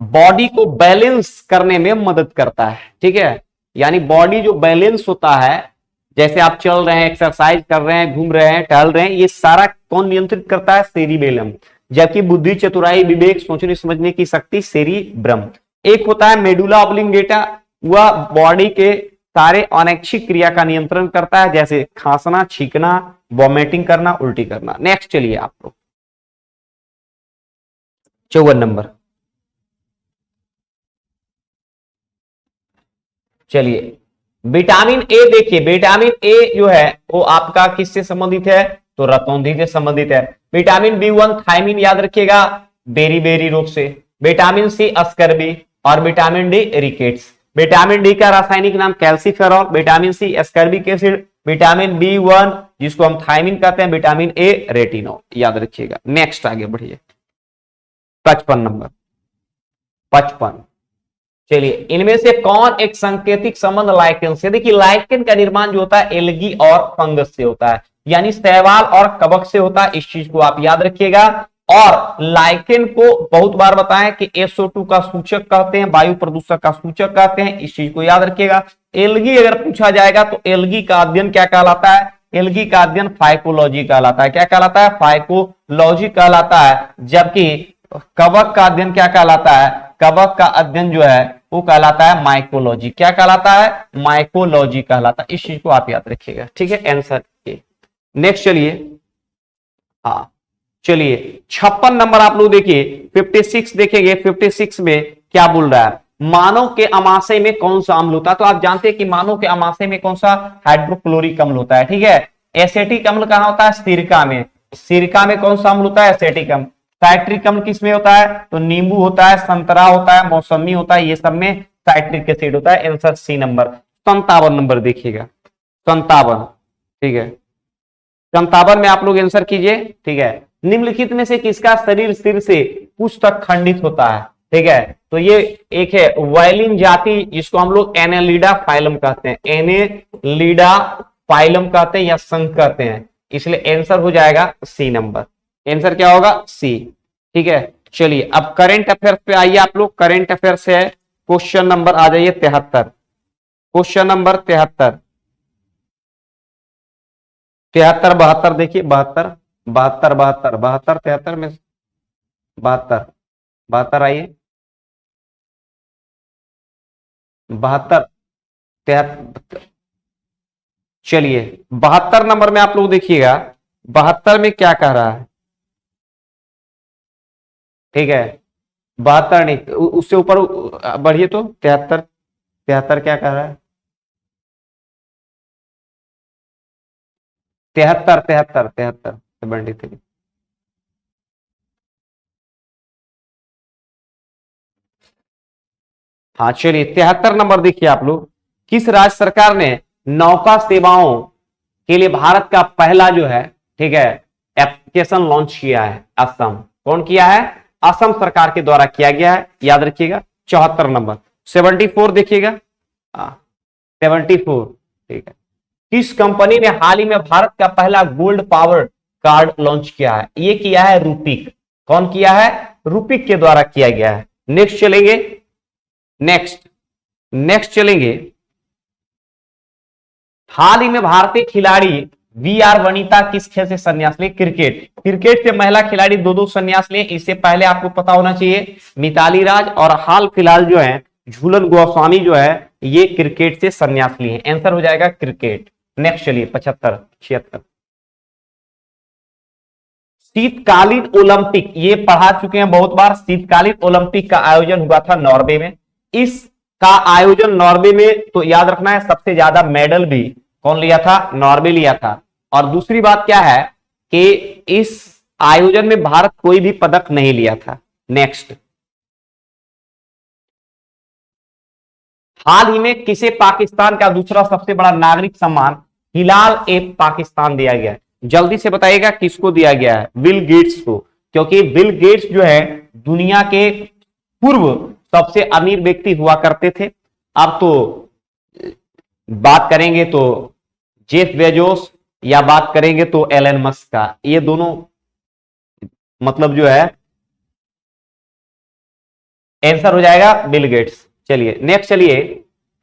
बॉडी को बैलेंस करने में मदद करता है। ठीक है, यानी बॉडी जो बैलेंस होता है, जैसे आप चल रहे हैं, एक्सरसाइज कर रहे हैं, घूम रहे हैं, टहल रहे हैं, ये सारा कौन नियंत्रित करता है? सेरिबेलम। जबकि बुद्धि, चतुराई, विवेक, सोचने समझने की शक्ति सेरिब्रम। एक होता है मेडुला ऑब्लिंगेटा, वह बॉडी के सारे अनैच्छिक क्रिया का नियंत्रण करता है, जैसे खांसना, छींकना, वॉमिटिंग करना, उल्टी करना। नेक्स्ट चलिए आप लोग 54 नंबर। चलिए विटामिन ए देखिए, विटामिन ए जो है वो आपका किससे संबंधित है, तो रतौंधी से संबंधित है। विटामिन बी1 थायमिन याद रखिएगा, बेरी रोग से। विटामिन सी अस्कर्बी और vitamin D rickets. Vitamin D का रासायनिक नाम calciferol, vitamin C ascorbic acid, vitamin B one जिसको हम थायमिन कहते हैं, विटामिन ए रेटिनॉल, याद रखिएगा। नेक्स्ट आगे बढ़िए 55 नंबर 55। चलिए इनमें से कौन एक सांकेतिक संबंध लाइकेन से, देखिए लाइकेन का निर्माण जो होता है एल्गी और फंगस से होता है, यानी शैवाल और कवक से होता है, इस चीज को आप याद रखिएगा। और लाइकेन को बहुत बार बताएं कि SO2 का सूचक कहते हैं, वायु प्रदूषक का सूचक कहते हैं, इस चीज को याद रखिएगा। एल्गी अगर पूछा जाएगा तो एल्गी का अध्ययन क्या कहलाता है, एल्गी का अध्ययन फाइकोलॉजी कहलाता है। क्या कहलाता है, फाइकोलॉजी कहलाता है। जबकि कवक का अध्ययन क्या कहलाता है, कवक का अध्ययन जो है वो कहलाता है माइकोलॉजी। क्या कहलाता है, माइकोलॉजी कहलाता है, इस चीज को आप याद रखिएगा। ठीक है, आंसर ए। नेक्स्ट चलिए, हाँ चलिए 56 नंबर आप लोग देखिए, 56 देखेंगे। 56 में क्या बोल रहा है, मानव के अमाशय में कौन सा अम्ल होता है। तो आप जानते हैं कि मानव के अमाशय में कौन सा, हाइड्रोक्लोरिक अम्ल होता है। ठीक है, एसिटिक अम्ल कहां होता है, सिरका में। सिरका में कौन सा अम्ल होता है, एसिटिक अम्ल। साइट्रिक अम्ल किसमें होता है, तो नींबू होता है, संतरा होता है, मौसमी होता है, ये सब में साइट्रिक एसिड होता है। Answer C number. 57 नंबर देखिएगा, 57। ठीक है, 57 में आप लोग आंसर कीजिए। ठीक है, निम्नलिखित में से किसका शरीर सिर से पूंछ तक खंडित होता है। ठीक है, तो ये एक है वायलिन जाति, जिसको हम लोग एनेलिडा फाइलम कहते हैं, एनेलिडा फाइलम कहते हैं या संघ कहते हैं, इसलिए आंसर हो जाएगा सी नंबर। आंसर क्या होगा, सी। ठीक है, चलिए अब करंट अफेयर्स पे आइए आप लोग। करंट अफेयर्स है क्वेश्चन नंबर, आ जाइए 73। क्वेश्चन नंबर 73 72 देखिए, 72 73 में 72 आइए, 72 73। चलिए 72 नंबर में आप लोग देखिएगा, 72 में क्या कह रहा है। ठीक है, 72 नहीं, उससे ऊपर बढ़िए तो 73 क्या कह रहा है, 73 73। हाँ चलिए 73 नंबर देखिए आप लोग, किस राज्य सरकार ने नौका सेवाओं के लिए भारत का पहला जो है, ठीक है, एप्लीकेशन लॉन्च किया है, असम। कौन किया है, असम सरकार के द्वारा किया गया है, याद रखिएगा। 74 नंबर 74 देखिएगा, 74। ठीक है, किस कंपनी ने हाल ही में भारत का पहला गोल्ड पावर कार्ड लॉन्च किया है, ये किया है रूपिक। कौन किया है, रूपिक के द्वारा किया गया है। नेक्स्ट चलेंगे, नेक्स्ट चलेंगे, हाल ही में भारतीय खिलाड़ी VR वनिता किस खेल से संन्यास लिए, क्रिकेट से महिला खिलाड़ी दो संन्यास लिए। इससे पहले आपको पता होना चाहिए मिताली राज, और हाल फिलहाल जो है झूलन गोस्वामी जो है ये क्रिकेट से संन्यास लिए। आंसर हो जाएगा क्रिकेट। नेक्स्ट चलिए 75 76। शीतकालीन ओलंपिक, ये पढ़ा चुके हैं बहुत बार। शीतकालीन ओलंपिक का आयोजन हुआ था नॉर्वे में। इसका आयोजन नॉर्वे में, तो याद रखना है सबसे ज्यादा मेडल भी कौन लिया था, नॉर्वे लिया था। और दूसरी बात क्या है कि इस आयोजन में भारत कोई भी पदक नहीं लिया था। नेक्स्ट, हाल ही में किसे पाकिस्तान का दूसरा सबसे बड़ा नागरिक सम्मान हिलाल ए पाकिस्तान दिया गया है, जल्दी से बताइएगा किसको दिया गया है, बिल गेट्स को। क्योंकि बिल गेट्स जो है दुनिया के पूर्व सबसे अमीर व्यक्ति हुआ करते थे। अब तो बात करेंगे तो जेफ बेजोस या बात करेंगे तो एलन मस्क का, ये दोनों मतलब जो है आंसर हो जाएगा बिल गेट्स। चलिए नेक्स्ट, चलिए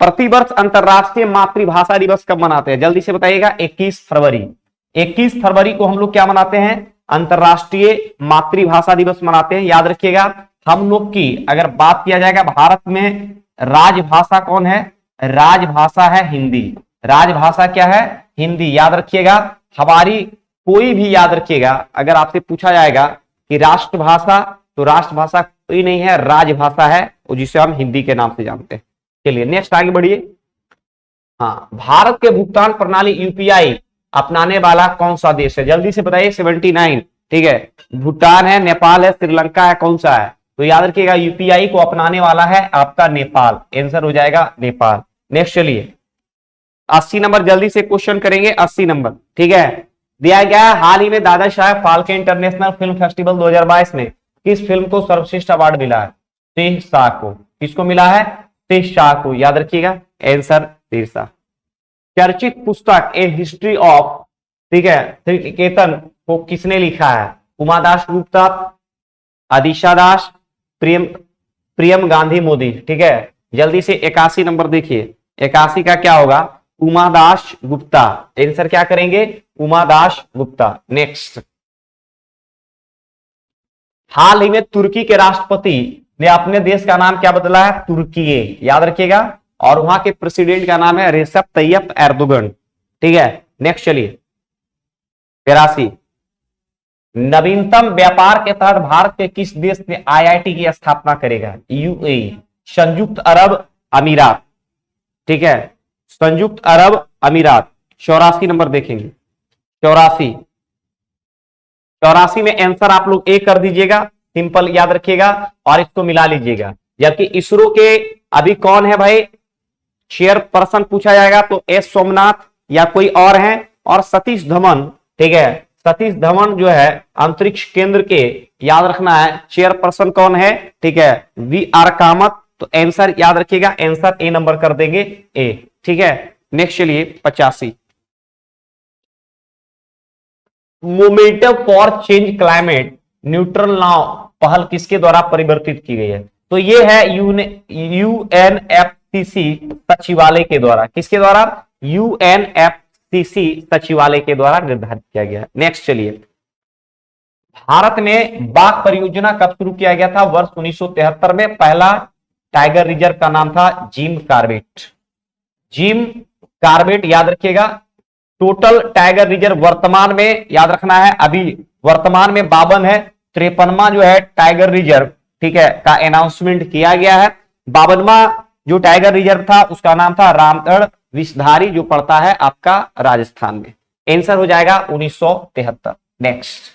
प्रतिवर्ष अंतरराष्ट्रीय मातृभाषा दिवस कब मनाते हैं, जल्दी से बताइएगा। 21 फरवरी। 21 फरवरी को हम लोग क्या मनाते हैं, अंतरराष्ट्रीय मातृभाषा दिवस मनाते हैं, याद रखिएगा। हम लोग की अगर बात किया जाएगा भारत में राजभाषा कौन है? राजभाषा है हिंदी। राजभाषा क्या है? हिंदी। याद रखिएगा, हमारी कोई भी याद रखिएगा, अगर आपसे पूछा जाएगा कि राष्ट्रभाषा, तो राष्ट्रभाषा कोई नहीं है, राजभाषा है, और जिसे हम हिंदी के नाम से जानते हैं। चलिए नेक्स्ट आगे बढ़िए। हाँ, भारत के भुगतान प्रणाली यूपीआई अपनाने वाला कौन सा देश है? जल्दी से बताइए। 79, ठीक है। भूटान है, नेपाल है, श्रीलंका है, कौन सा है? तो याद रखिएगा यूपीआई को अपनाने वाला है आपका नेपाल। आंसर हो जाएगा नेपाल। नेक्स्ट चलिए 80 नंबर जल्दी से क्वेश्चन करेंगे। 80 नंबर, ठीक है। दिया गया है, हाल ही में Dada Saheb Phalke international film festival 2022 में किस फिल्म को सर्वश्रेष्ठ अवार्ड मिला है? शेरशाह को। किसको मिला है? शेरशाह को। याद रखिएगा आंसर शेरशाह। चर्चित पुस्तक ए हिस्ट्री ऑफ, ठीक है, श्रीनिकेतन को किसने लिखा है? उमादास गुप्ता, आदिशा दास, प्रियम गांधी मोदी, ठीक है। जल्दी से 81 नंबर देखिए। 81 का क्या होगा? उमादास गुप्ता। आंसर क्या करेंगे? उमादास गुप्ता। नेक्स्ट, हाल ही में तुर्की के राष्ट्रपति ने अपने देश का नाम क्या बदला है? तुर्की। याद रखिएगा। और वहां के प्रेसिडेंट का नाम है रेसेप तैयप एर्दोगन, ठीक है। नेक्स्ट चलिए 83, नवीनतम व्यापार के तहत भारत के किस देश ने आईआईटी की स्थापना करेगा? यूएई, संयुक्त अरब अमीरात, ठीक है, संयुक्त अरब अमीरात। 84 नंबर देखेंगे। 84 में आंसर आप लोग ए कर दीजिएगा, सिंपल याद रखिएगा, और इसको मिला लीजिएगा। जबकि इसरो के अभी कौन है भाई चेयरपर्सन पूछा जाएगा तो एस सोमनाथ या कोई और है, और सतीश धवन, ठीक है। सतीश धवन जो है अंतरिक्ष केंद्र के, याद रखना है, चेयरपर्सन कौन है? ठीक है, वी आर कामत। तो आंसर याद रखिएगा, आंसर ए नंबर कर देंगे, ए, ठीक है। नेक्स्ट चलिए 85, momentum for change climate neutral now पहल किसके द्वारा परिवर्तित की गई है? तो ये है यूएनएफसीसी सचिवालय के द्वारा। किसके द्वारा? यूएनएफसीसी सचिवालय के द्वारा निर्धारित किया गया। नेक्स्ट चलिए, भारत में बाघ परियोजना कब शुरू किया गया था? वर्ष 1973 में। पहला टाइगर रिजर्व का नाम था जिम कार्बेट। जिम कार्बेट, याद रखिएगा। टोटल टाइगर रिजर्व वर्तमान में, याद रखना है, अभी वर्तमान में 52 है। 53वां जो है टाइगर रिजर्व, ठीक है, का अनाउंसमेंट किया गया है। 52वां जो टाइगर रिजर्व था उसका नाम था रामगढ़ विषधारी, जो पड़ता है आपका राजस्थान में। आंसर हो जाएगा 1973। नेक्स्ट,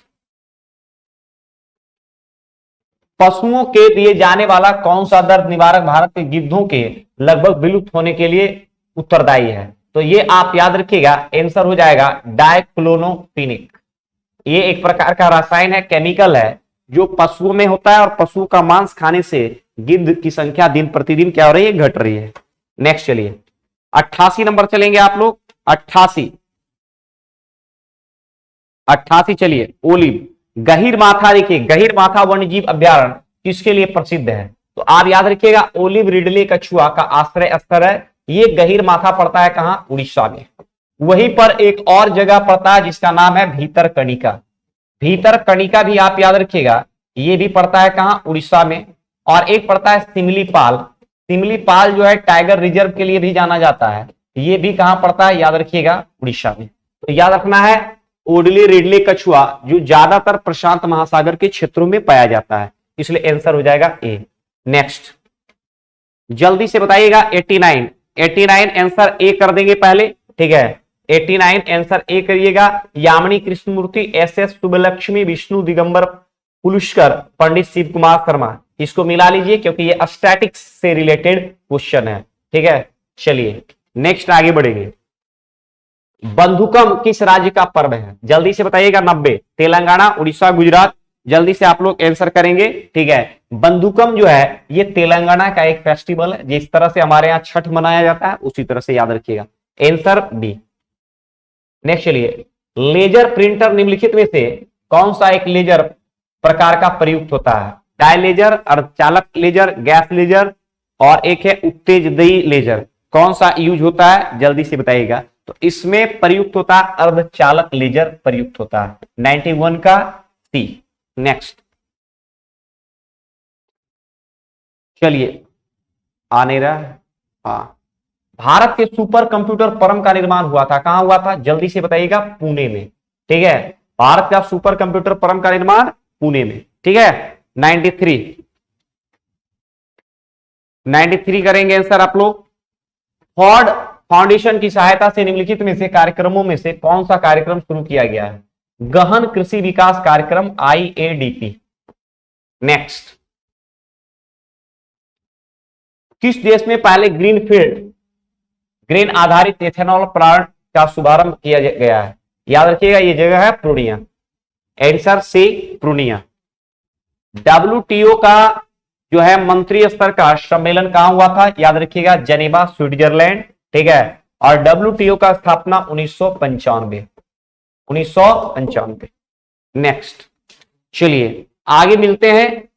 पशुओं के दिए जाने वाला कौन सा दर्द निवारक भारत के गिद्धों के लगभग विलुप्त होने के लिए उत्तरदायी है? तो ये आप याद रखिएगा, आंसर हो जाएगा डाइक्लोनोफिनिक। ये एक प्रकार का रसायन है, केमिकल है, जो पशुओं में होता है, और पशुओं का मांस खाने से गिद्ध की संख्या दिन प्रतिदिन क्या हो रही है? घट रही है। नेक्स्ट चलिए 88 नंबर चलेंगे आप लोग। 88 चलिए, ओलिव। गहीर माथा, देखिए गहीर माथा वन्यजीव अभ्यारण्य किसके लिए प्रसिद्ध है? तो आप याद रखिएगा, ओलिव रिडले कछुआ का आश्रय स्थल है। ये गहीर माथा पड़ता है कहां? उड़ीसा में। वहीं पर एक और जगह पड़ता है जिसका नाम है भीतरकनिका। भीतरकनिका भी आप याद रखिएगा, ये भी पड़ता है कहां? उड़ीसा में। और एक पड़ता है सिमलीपाल। सिमलीपाल जो है टाइगर रिजर्व के लिए भी जाना जाता है, ये भी कहां पड़ता है? याद रखिएगा, उड़ीसा में। तो याद रखना है, ओडली रिडले कछुआ जो ज्यादातर प्रशांत महासागर के क्षेत्रों में पाया जाता है, इसलिए आंसर हो जाएगा ए। नेक्स्ट जल्दी से बताइएगा 89 आंसर ए कर देंगे पहले, ठीक है। 89 आंसर ए करिएगा। यामिनी कृष्णमूर्ति, एस सुबलक्ष्मी, विष्णु दिगंबर पुलुष्कर, पंडित शिव कुमार शर्मा। इसको मिला लीजिए क्योंकि ये स्टैटिक्स से रिलेटेड क्वेश्चन है, ठीक है। चलिए नेक्स्ट आगे बढ़ेंगे। बंधुकम किस राज्य का पर्व है? जल्दी से बताइएगा। 90 तेलंगाना, उड़ीसा, गुजरात। जल्दी से आप लोग आंसर करेंगे, ठीक है। बंधुकम जो है ये तेलंगाना का एक फेस्टिवल है, जिस तरह से हमारे यहाँ छठ मनाया जाता है उसी तरह से याद रखिएगा। Answer B. नेक्स्ट चलिए, लेजर प्रिंटर निम्नलिखित में से कौन सा एक लेजर प्रकार का प्रयुक्त होता है? डाय लेजर, अर्धचालक लेजर, गैस लेजर, और एक है उत्तेजदयी लेजर। कौन सा यूज होता है? जल्दी से बताइएगा। तो इसमें प्रयुक्त होता है अर्धचालक लेजर प्रयुक्त होता है। 91 का सी। नेक्स्ट, चलिए आ नहीं रहा है। हाँ, भारत के सुपर कंप्यूटर परम का निर्माण हुआ था, कहां हुआ था जल्दी से बताइएगा, पुणे में। ठीक है, भारत का सुपर कंप्यूटर परम का निर्माण पुणे में। ठीक है, 93 करेंगे आंसर आप लोग। फोर्ड फाउंडेशन की सहायता से निम्नलिखित में से कार्यक्रमों में से कौन सा कार्यक्रम शुरू किया गया है? गहन कृषि विकास कार्यक्रम IADP। नेक्स्ट, किस देश में पहले ग्रेन आधारित एथेनॉल प्लांट का शुभारंभ किया गया है? याद रखिएगा ये जगह है पूर्णिया, आंसर से पूर्णिया। WTO का जो है मंत्री स्तर का सम्मेलन कहां हुआ था? याद रखिएगा जेनेवा, स्विट्जरलैंड। ठीक है, और WTO का स्थापना 1995। नेक्स्ट, चलिए आगे मिलते हैं।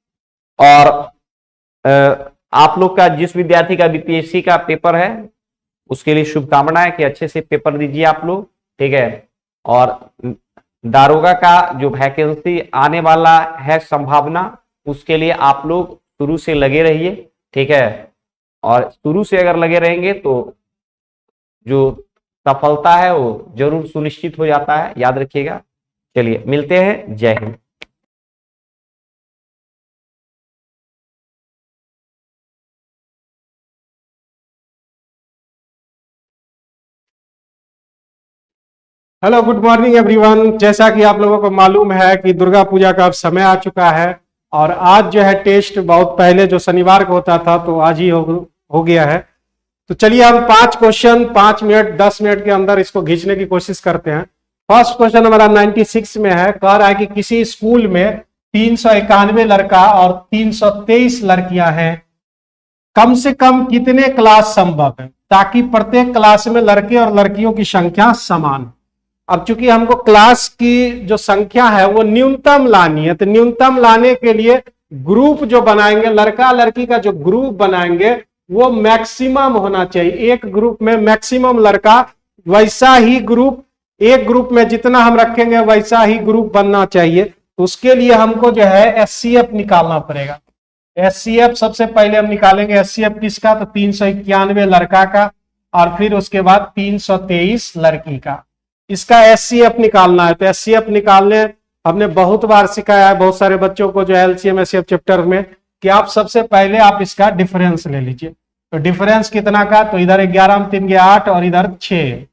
और आप लोग का जिस विद्यार्थी का BPSC का पेपर है उसके लिए शुभकामनाएं कि अच्छे से पेपर दीजिए आप लोग। ठीक है, और दारोगा का जो वैकेंसी आने वाला है संभावना, उसके लिए आप लोग शुरू से लगे रहिए। ठीक है, और शुरू से अगर लगे रहेंगे तो जो सफलता है वो जरूर सुनिश्चित हो जाता है, याद रखिएगा। चलिए मिलते हैं, जय Hind. Hello, good morning everyone. जैसा कि आप लोगों को मालूम है कि दुर्गा पूजा का अब समय आ चुका है और आज जो है टेस्ट बहुत पहले जो शनिवार को होता था तो आज ही हो गया है। तो चलिए हम 5 क्वेश्चन 5 मिनट 10 मिनट के अंदर इसको खींचने की कोशिश करते हैं। फर्स्ट क्वेश्चन हमारा 96 में है, कह रहा है कि किसी स्कूल में 391 लड़का और 323 लड़कियां हैं, कम से कम कितने क्लास संभव है ताकि प्रत्येक क्लास में लड़के और लड़कियों की संख्या समान। अब चूंकि हमको क्लास की जो संख्या है वो न्यूनतम लानी है, तो न्यूनतम लाने के लिए ग्रुप जो बनाएंगे, लड़का लड़की का जो ग्रुप बनाएंगे वो मैक्सिमम होना चाहिए। एक ग्रुप में मैक्सिमम लड़का, वैसा ही ग्रुप, एक ग्रुप में जितना हम रखेंगे वैसा ही ग्रुप बनना चाहिए। तो उसके लिए हमको जो है SCF निकालना पड़ेगा। SCF सबसे पहले हम निकालेंगे। SCF किसका? तो 391 लड़का का और फिर उसके बाद 323 लड़की का। इसका SCF निकालना है। तो SCF निकालने हमने बहुत बार सिखाया है बहुत सारे बच्चों को जो LCM SCF चैप्टर में, कि आप सबसे पहले आप इसका डिफरेंस ले लीजिए। तो डिफरेंस कितना का? तो इधर 11 3 8 और इधर 6,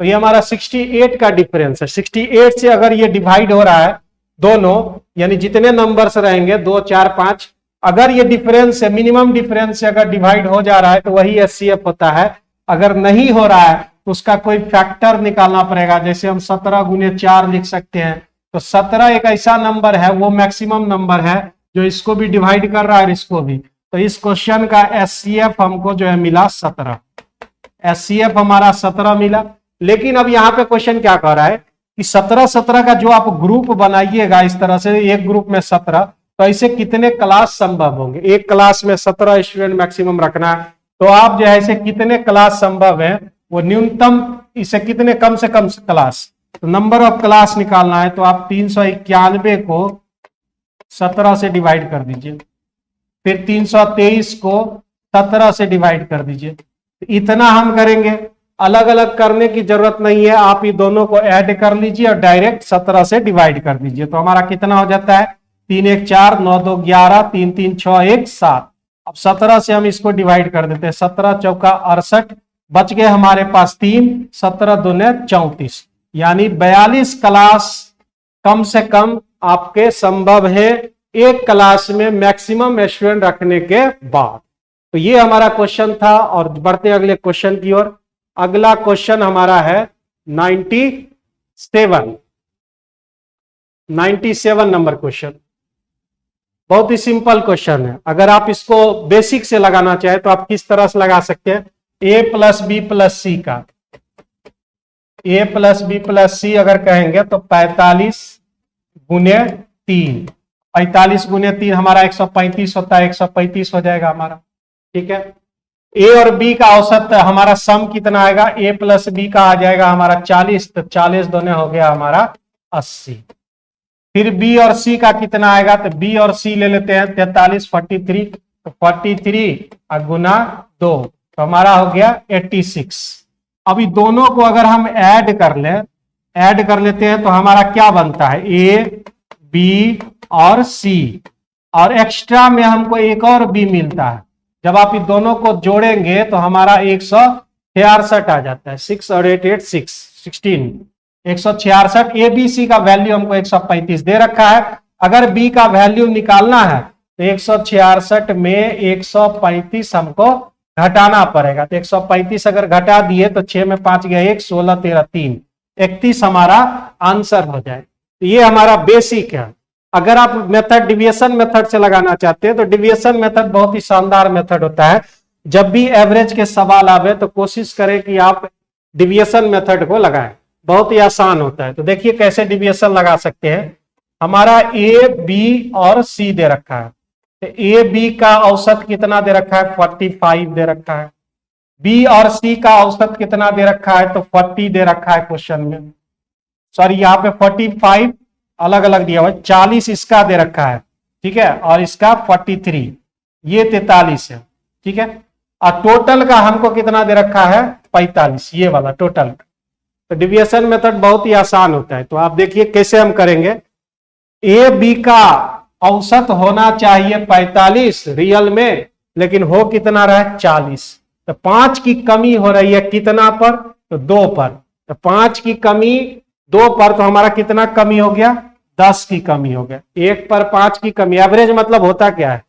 तो ये हमारा 68 का डिफरेंस है। 68 से अगर ये डिवाइड हो रहा है दोनों, यानी जितने नंबर्स रहेंगे 2 4 5, अगर ये डिफरेंस है, मिनिमम डिफरेंस से अगर डिवाइड हो जा रहा है तो वही SCF होता है। अगर नहीं हो रहा है तो उसका कोई फैक्टर निकालना पड़ेगा। जैसे हम 17 गुने 4 लिख सकते हैं। तो 17 एक ऐसा नंबर है, वो मैक्सिमम नंबर है जो इसको भी डिवाइड कर रहा है और इसको भी। तो इस क्वेश्चन का SCF हमको जो है मिला 17। SCF हमारा 17 मिला। लेकिन अब यहाँ पे क्वेश्चन क्या कह रहा है कि 17 का जो आप ग्रुप बनाइएगा इस तरह से, एक ग्रुप में 17, तो ऐसे कितने क्लास संभव होंगे? एक क्लास में 17 स्टूडेंट मैक्सिमम रखना है, तो आप जो है ऐसे कितने क्लास संभव है, वो न्यूनतम इसे कितने कम से कम क्लास, तो नंबर ऑफ क्लास निकालना है। तो आप 391 को 17 से डिवाइड कर दीजिए, फिर 323 को 17 से डिवाइड कर दीजिए। इतना हम करेंगे, अलग अलग करने की जरूरत नहीं है, आप ये दोनों को ऐड कर लीजिए और डायरेक्ट 17 से डिवाइड कर दीजिए। तो हमारा कितना हो जाता है? 3 1 4 9 2 11 3 3 6 1 7। अब 17 से हम इसको डिवाइड कर देते हैं। 17 चौका 68, बच गए हमारे पास 3, 17 दूने 34, यानी 42 क्लास कम से कम आपके संभव है एक क्लास में मैक्सिमम स्टूडेंट रखने के बाद। तो ये हमारा क्वेश्चन था और बढ़ते अगले क्वेश्चन की ओर। अगला क्वेश्चन हमारा है 97 नंबर क्वेश्चन। बहुत ही सिंपल क्वेश्चन है। अगर आप इसको बेसिक से लगाना चाहे तो आप किस तरह से लगा सकते हैं? A प्लस बी प्लस सी का, A प्लस बी प्लस सी अगर कहेंगे तो 45 गुने 3, 45 गुने 3 हमारा 135 होता है, 135 हो जाएगा हमारा। ठीक है, A और B का औसत हमारा सम कितना आएगा? A प्लस बी का आ जाएगा हमारा 40, तो 40 दोने हो गया हमारा 80। फिर B और C का कितना आएगा? तो B और C ले लेते हैं 43 43, तो 43 गुना 2 तो हमारा हो गया 86। अभी दोनों को अगर हम ऐड कर लेते हैं तो हमारा क्या बनता है, ए बी और सी, और एक्स्ट्रा में हमको एक और बी मिलता है। जब आप इन दोनों को जोड़ेंगे तो हमारा 166 आ जाता है। 6 और 8 8 16 166। ए बी सी का वैल्यू हमको 135 दे रखा है। अगर बी का वैल्यू निकालना है तो 166 में 135 हमको घटाना पड़ेगा। तो 135 अगर घटा दिए तो 6 में 5 गया 1, 16 13 3, 31 हमारा आंसर हो जाए। तो ये हमारा बेसिक है। अगर आप मेथड डिविएशन मेथड से लगाना चाहते हैं तो डिविएशन मेथड बहुत ही शानदार मेथड होता है। जब भी एवरेज के सवाल आवे तो कोशिश करें कि आप डिविएशन मेथड को लगाएं, बहुत ही आसान होता है। तो देखिए कैसे डिविएशन लगा सकते हैं। हमारा ए बी और सी दे रखा है, तो ए बी का औसत कितना दे रखा है, 45 दे रखा है। बी और सी का औसत कितना दे रखा है, तो 40 दे रखा है क्वेश्चन में। सॉरी यहाँ पे 45 अलग अलग दिया हुआ है, 40 इसका दे रखा है, ठीक है, और इसका 43, ये 43 है, ठीक है। और टोटल का हमको कितना दे रखा है, 45, ये वाला टोटल। तो डिविएशन मेथड बहुत ही आसान होता है। तो आप देखिए कैसे हम करेंगे। ए बी का औसत होना चाहिए 45 रियल में, लेकिन हो कितना रहा है, 40। तो 5 की कमी हो रही है कितना पर, तो 2 पर। तो 5 की कमी 2 पर, तो हमारा कितना कमी हो गया, 10 की कमी हो गया। 1 पर 5 की कमी। एवरेज मतलब होता क्या है,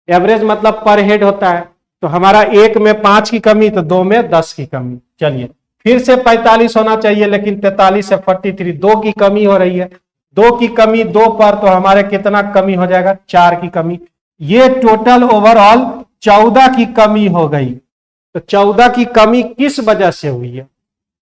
एवरेज मतलब पर हेड होता है। तो हमारा 1 में 5 की कमी तो 2 में 10 की कमी। चलिए फिर से 45 होना चाहिए, लेकिन 43 से 43 2 की कमी हो रही है। 2 की कमी 2 पर, तो हमारे कितना कमी हो जाएगा, 4 की कमी। ये टोटल ओवरऑल 14 की कमी हो गई। तो 14 की कमी किस वजह से हुई है,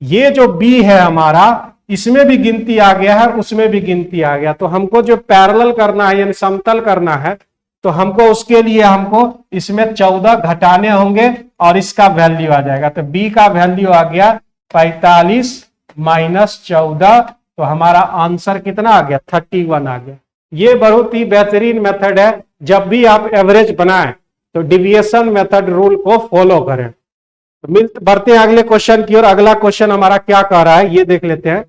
ये जो बी है हमारा, इसमें भी गिनती आ गया है, उसमें भी गिनती आ गया। तो हमको जो पैरेलल करना है यानी समतल करना है, तो हमको उसके लिए हमको इसमें 14 घटाने होंगे और इसका वैल्यू आ जाएगा। तो बी का वैल्यू आ गया 45 माइनस 14, तो हमारा आंसर कितना आ गया, 31 आ गया। ये बहुत ही बेहतरीन मेथड है। जब भी आप एवरेज बनाएं तो डिविएशन मेथड रूल को फॉलो करें। तो बढ़ते हैं अगले क्वेश्चन की ओर। अगला क्वेश्चन हमारा क्या कह रहा है, ये देख लेते हैं।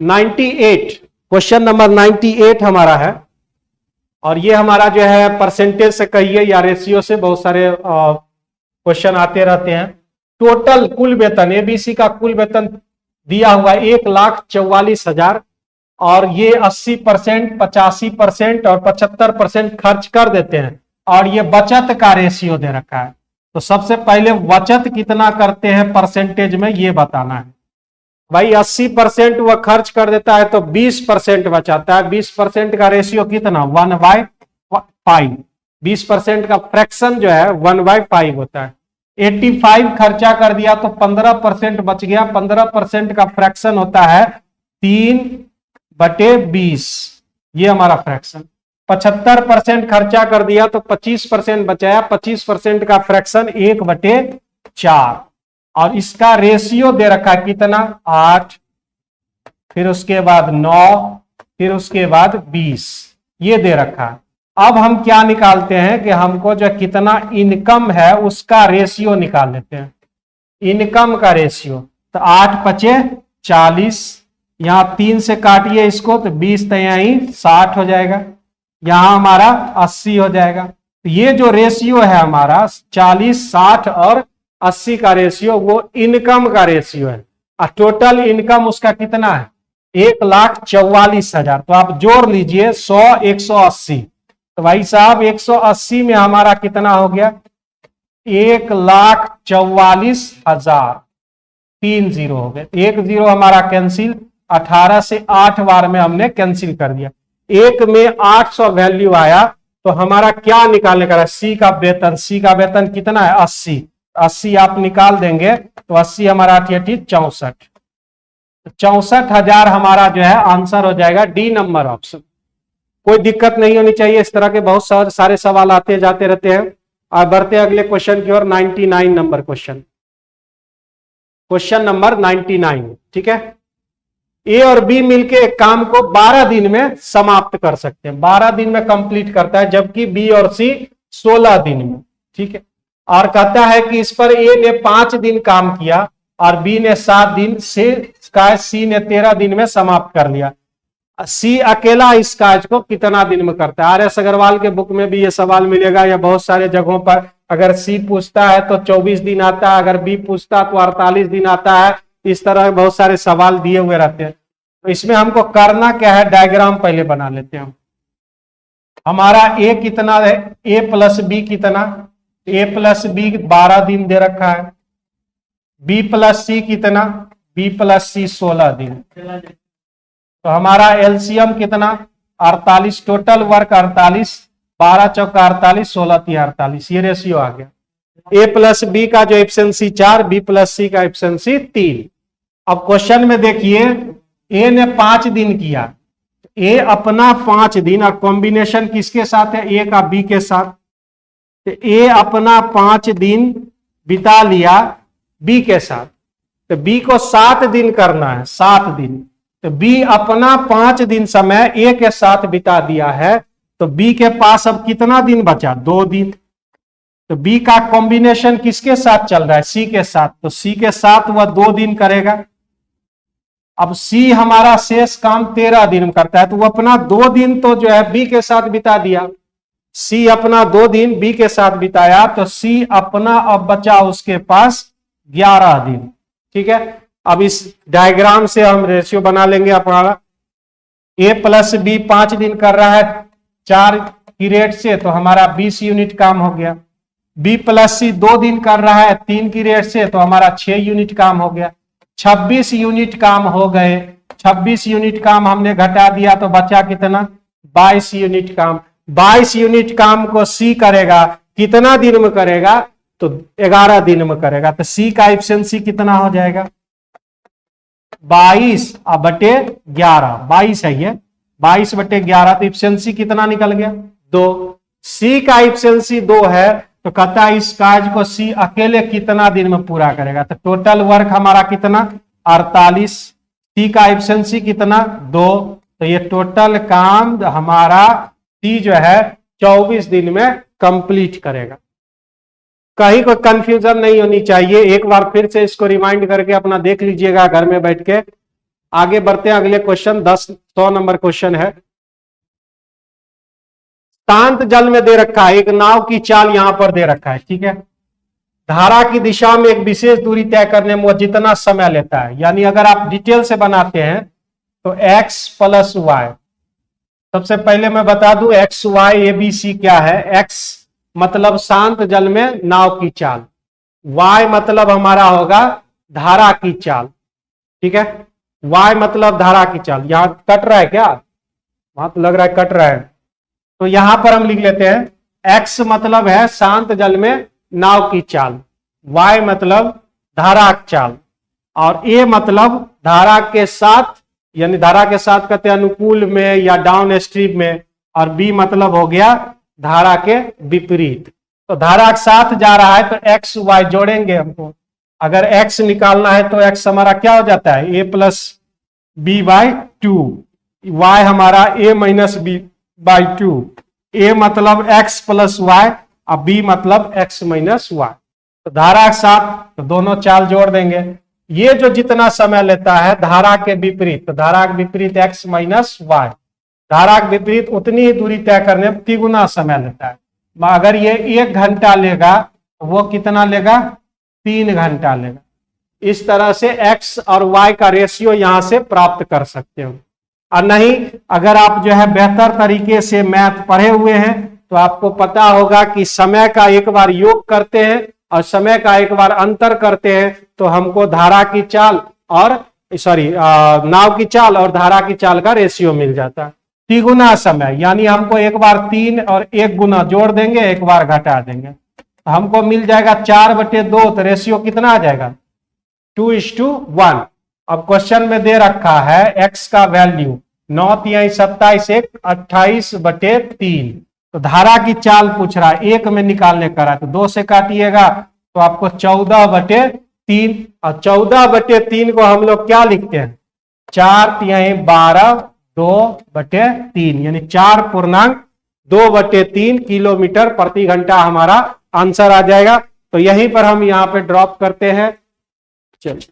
98 क्वेश्चन नंबर 98 हमारा है, और ये हमारा जो है परसेंटेज से कहिए या रेशियो से, बहुत सारे क्वेश्चन आते रहते हैं। टोटल कुल वेतन, एबीसी का कुल वेतन दिया हुआ 1,44,000, और ये 80%, 85% और 75% खर्च कर देते हैं, और ये बचत का रेशियो दे रखा है। तो सबसे पहले बचत कितना करते हैं परसेंटेज में, ये बताना है। भाई 80% वह खर्च कर देता है तो 20% बचाता है। 20% का रेशियो कितना, 1/5। 20% का फ्रैक्शन जो है 1/5 होता है। 85 खर्चा कर दिया तो 15% बच गया। 15% का फ्रैक्शन होता है 3/20, ये हमारा फ्रैक्शन। 75% खर्चा कर दिया तो 25% बचाया। 25% का फ्रैक्शन 1/4, और इसका रेशियो दे रखा कितना, 8, फिर उसके बाद 9, फिर उसके बाद 20, ये दे रखा है। अब हम क्या निकालते हैं कि हमको जो कितना इनकम है उसका रेशियो निकाल लेते हैं, इनकम का रेशियो। तो 8×5 = 40, यहां 3 से काटिए इसको तो 20, तो यहीं 60 हो जाएगा, यहां हमारा 80 हो जाएगा। तो ये जो रेशियो है हमारा 40, 60 और 80 का रेशियो, वो इनकम का रेशियो है। और टोटल इनकम उसका कितना है, 1,44,000। तो आप जोड़ लीजिए 100, 180। तो भाई साहब 180 में हमारा कितना हो गया, 1,44,000। 3 0 हो गए, 1 0 हमारा कैंसिल। 18 से 8 बार में हमने कैंसिल कर दिया। 1 में 800 वैल्यू आया, तो हमारा क्या निकालने का है, सी का वेतन। सी का वेतन कितना है, 80। 80 आप निकाल देंगे तो 80 हमारा 8 64। 64,000 हमारा जो है आंसर हो जाएगा, डी नंबर ऑप्शन। कोई दिक्कत नहीं होनी चाहिए, इस तरह के बहुत सारे सवाल आते जाते रहते हैं। और बढ़ते अगले क्वेश्चन की ओर। 99 नंबर क्वेश्चन, क्वेश्चन नंबर 99, ठीक है। ए और बी मिलके एक काम को 12 दिन में समाप्त कर सकते हैं, 12 दिन में कंप्लीट करता है, जबकि बी और सी 16 दिन में। ठीक है, और कहता है कि इस पर ए ने 5 दिन काम किया और बी ने 7 दिन से सी ने 13 दिन में समाप्त कर लिया। सी अकेला इस कार्य को कितना दिन में करता है? आर.एस. अग्रवाल के बुक में भी ये सवाल मिलेगा, या बहुत सारे जगहों पर अगर सी पूछता है तो 24 दिन आता है, अगर बी पूछता तो 48 दिन आता है। इस तरह बहुत सारे सवाल दिए हुए रहते हैं। तो इसमें हमको करना क्या है, डायग्राम पहले बना लेते हैं। हमारा ए कितना है, ए प्लस बी कितना, ए प्लस बी 12 दिन दे रखा है, बी प्लस सी कितना, बी प्लस सी 16 दिन। तो हमारा एलसीएम कितना 48, टोटल वर्क 48, 12 चौका 48, 16 तिया 48, ये रेशियो आ गया। ए प्लस बी का जो एफिशिएंसी 4, बी प्लस सी का एफिशिएंसी 3। अब क्वेश्चन में देखिए ए ने 5 दिन किया, ए अपना 5 दिन, और कॉम्बिनेशन किसके साथ है, ए का बी के साथ। तो ए अपना 5 दिन बिता लिया बी के साथ, तो बी को 7 दिन करना है, 7 दिन। तो बी अपना 5 दिन समय ए के साथ बिता दिया है, तो बी के पास अब कितना दिन बचा, 2 दिन। तो बी का कॉम्बिनेशन किसके साथ चल रहा है, सी के साथ, तो सी के साथ वह 2 दिन करेगा। अब सी हमारा शेष काम 13 दिन में करता है, तो वो अपना 2 दिन तो जो है बी के साथ बिता दिया। सी अपना 2 दिन बी के साथ बिताया, तो सी अपना अब बचा उसके पास 11 दिन। ठीक है, अब इस डायग्राम से हम रेशियो बना लेंगे अपना। ए प्लस बी 5 दिन कर रहा है 4 की रेट से, तो हमारा 20 यूनिट काम हो गया। बी प्लस सी 2 दिन कर रहा है 3 की रेट से, तो हमारा 6 यूनिट काम हो गया। 26 यूनिट काम हो गए। 26 यूनिट काम हमने घटा दिया, तो बचा कितना, 22 यूनिट काम। 22 यूनिट काम को सी करेगा, कितना दिन में करेगा, तो 11 दिन में करेगा। तो सी का एफिशिएंसी कितना हो जाएगा, 22 बटे 11, 22 है ये, 22 बटे 11, तो एफिशिएंसी कितना निकल गया, 2। सी का एफिशिएंसी 2 है, तो कहता है इस कार्य को सी अकेले कितना दिन में पूरा करेगा। तो टोटल वर्क हमारा कितना, 48। सी का एफिशिएंसी कितना, 2। तो ये टोटल काम हमारा सी जो है 24 दिन में कंप्लीट करेगा। कहीं कोई कंफ्यूजन नहीं होनी चाहिए। एक बार फिर से इसको रिमाइंड करके अपना देख लीजिएगा घर में बैठ के। आगे बढ़ते हैं, अगले क्वेश्चन 100 नंबर क्वेश्चन है। शांत जल में दे रखा है, एक नाव की चाल यहां पर दे रखा है। ठीक है, धारा की दिशा में एक विशेष दूरी तय करने में वो जितना समय लेता है, यानी अगर आप डिटेल से बनाते हैं तो x प्लस वाई। सबसे पहले मैं बता दूं X Y A B C क्या है। x मतलब शांत जल में नाव की चाल, y मतलब हमारा होगा धारा की चाल। ठीक है, y मतलब धारा की चाल। यहां कट रहा है क्या, वहां तो लग रहा है कट रहा है, तो यहां पर हम लिख लेते हैं x मतलब है शांत जल में नाव की चाल, y मतलब धारा की चाल, और a मतलब धारा के साथ, यानी धारा के साथ कहते हैं अनुकूल में या डाउन स्ट्रीम में, और b मतलब हो गया धारा के विपरीत। तो धारा के साथ जा रहा है तो x y जोड़ेंगे हमको। अगर x निकालना है तो x हमारा क्या हो जाता है, a plus B by 2, y हमारा a minus B by 2, a मतलब x प्लस वाई और b मतलब x माइनस वाई। तो धारा के साथ तो दोनों चाल जोड़ देंगे। ये जो जितना समय लेता है धारा के विपरीत, तो धारा के विपरीत x माइनस वाई, धारा के विपरीत उतनी ही दूरी तय करने में 3 गुना समय लेता है। अगर ये 1 घंटा लेगा तो वो कितना लेगा, 3 घंटा लेगा। इस तरह से x और y का रेशियो यहां से प्राप्त कर सकते हो। और नहीं, अगर आप जो है बेहतर तरीके से मैथ पढ़े हुए हैं तो आपको पता होगा कि समय का एक बार योग करते हैं और समय का एक बार अंतर करते हैं तो हमको धारा की चाल और नाव की चाल और धारा की चाल का रेशियो मिल जाता है। 3 गुना समय, यानी हमको एक बार 3 और 1 गुना जोड़ देंगे, एक बार घटा देंगे, हमको मिल जाएगा 4/2। तो रेशियो कितना आ जाएगा, 2:1। अब क्वेश्चन में दे रखा है x का वैल्यू 9 तिहाई 27 1 28/3। तो धारा की चाल पूछ रहा है, 1 में निकालने का रहा है, तो 2 से काटिएगा तो आपको 14/3, और 14/3 को हम लोग क्या लिखते हैं, 4 तिहाई 12 2/3 यानी 4.2/3 किलोमीटर प्रति घंटा हमारा आंसर आ जाएगा। तो यहीं पर हम यहाँ पे ड्रॉप करते हैं। चलिए।